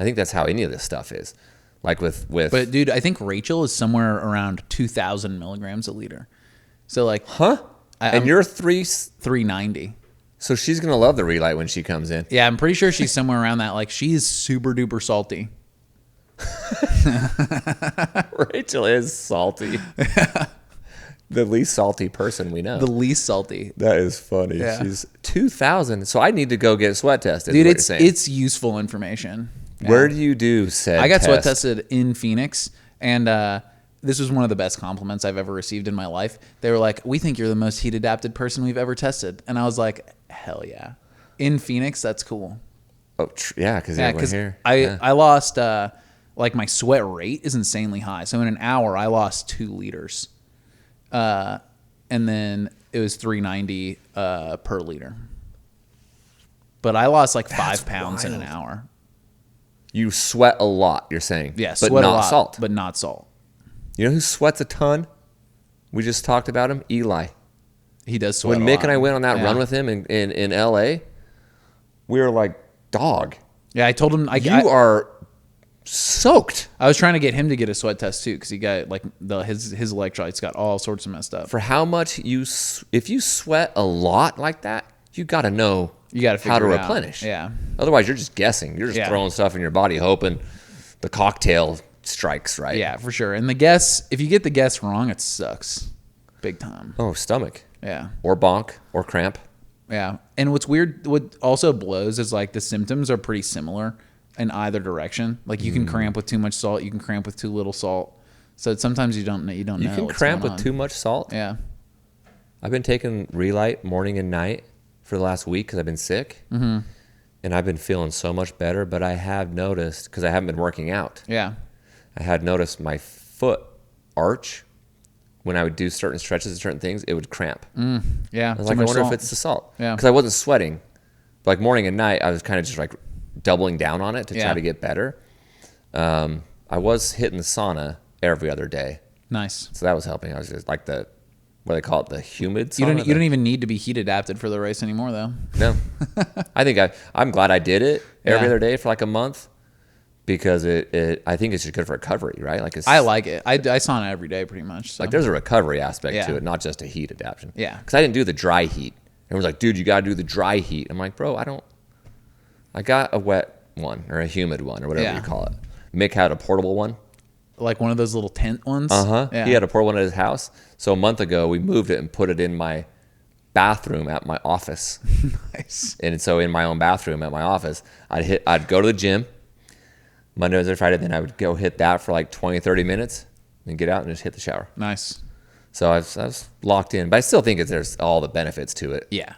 I think that's how any of this stuff is. With But dude, I think Rachel is somewhere around 2,000 milligrams a liter. So huh? And you're 390. So she's gonna love the Re-Lyte when she comes in. Yeah, I'm pretty sure she's somewhere around that. She is super duper salty. Rachel is salty. The least salty person we know. The least salty. That is funny. Yeah. She's 2,000. So I need to go get sweat tested. Dude, is what you're saying. it's useful information. Yeah. Where do you do said I got sweat test? tested in Phoenix, and this was one of the best compliments I've ever received in my life. They were like, "We think you're the most heat adapted person we've ever tested," and I was like, "Hell yeah!" In Phoenix, that's cool. Oh, yeah, because Yeah, everyone here. I lost my sweat rate is insanely high. So in an hour, I lost 2 liters, and then it was 390 per liter. But I lost 5 pounds in an wild. hour. You sweat a lot, you're saying. Yeah, but sweat not a lot, salt. but not salt. You know who sweats a ton? We just talked about him, Eli. He does sweat. When a Mick lot. and I went on that Yeah. run with him in LA, we were like, dog, Yeah, I told him you are soaked. I was trying to get him to get a sweat test too because he got his electrolytes got all sorts of messed up. For how much if you sweat a lot like that, you got to know You got to how to figure it out. replenish. Yeah. Otherwise, you're just guessing. You're just Yeah. throwing stuff in your body, hoping the cocktail strikes right. Yeah, for sure. And the guess, if you get the guess wrong, it sucks, big time. Oh, stomach Yeah. or bonk or cramp. Yeah. And what's weird, what also blows is the symptoms are pretty similar in either direction. You can cramp with too much salt, you can cramp with too little salt. So sometimes you don't know. You can what's cramp going with on. too much salt. Yeah. I've been taking Re-Lyte morning and night for the last week because I've been sick. Mm-hmm. And I've been feeling so much better, but I have noticed, because I haven't been working out, Yeah. I had noticed my foot arch when I would do certain stretches and certain things, it would cramp. Yeah. I was too like, I much wonder if salt. it's the salt. Yeah. Because I wasn't sweating. But morning and night, I was kind of just doubling down on it to Yeah. try to get better. I was hitting the sauna every other day. Nice. So that was helping. I was just what do they call it? The humid sauna? You don't even need to be heat adapted for the race anymore, though. No. I think I'm glad I did it every Yeah. other day for a month because I think it's just good for recovery, right? I like it. I sauna every day pretty much. So. there's a recovery aspect Yeah. to it, not just a heat adaptation. Yeah. Because I didn't do the dry heat. Everyone's like, dude, you got to do the dry heat. I'm like, bro, I got a wet one or a humid one or whatever Yeah. you call it. Mick had a portable one. One of those little tent ones. Yeah. He had a portable one at his house. So a month ago, we moved it and put it in my bathroom at my office. Nice. And so in my own bathroom at my office, I'd go to the gym Monday, Wednesday, Friday. Then I would go hit that for 20, 30 minutes and get out and just hit the shower. Nice. So I was locked in. But I still think there's all the benefits to it Yeah.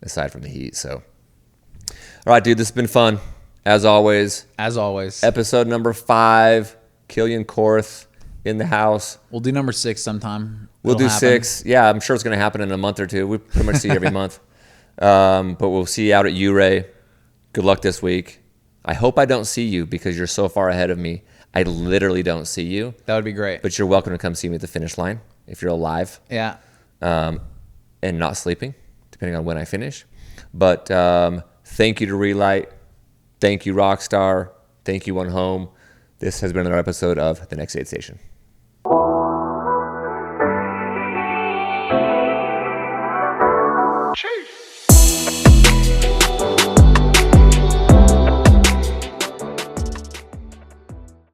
aside from the heat. So, all right, dude, this has been fun. As always, As always. episode number 5, Kilian Korth in the house. We'll do number 6 sometime. We'll It'll do happen. 6. Yeah, I'm sure it's going to happen in a month or two. We pretty much see you every month. But we'll see you out at URay. Good luck this week. I hope I don't see you because you're so far ahead of me. I literally don't see you. That would be great. But you're welcome to come see me at the finish line if you're alive Yeah. and not sleeping, depending on when I finish. But thank you to Re-Lyte. Thank you, Rockstar. Thank you, One Home. This has been another episode of The Next Aid Station.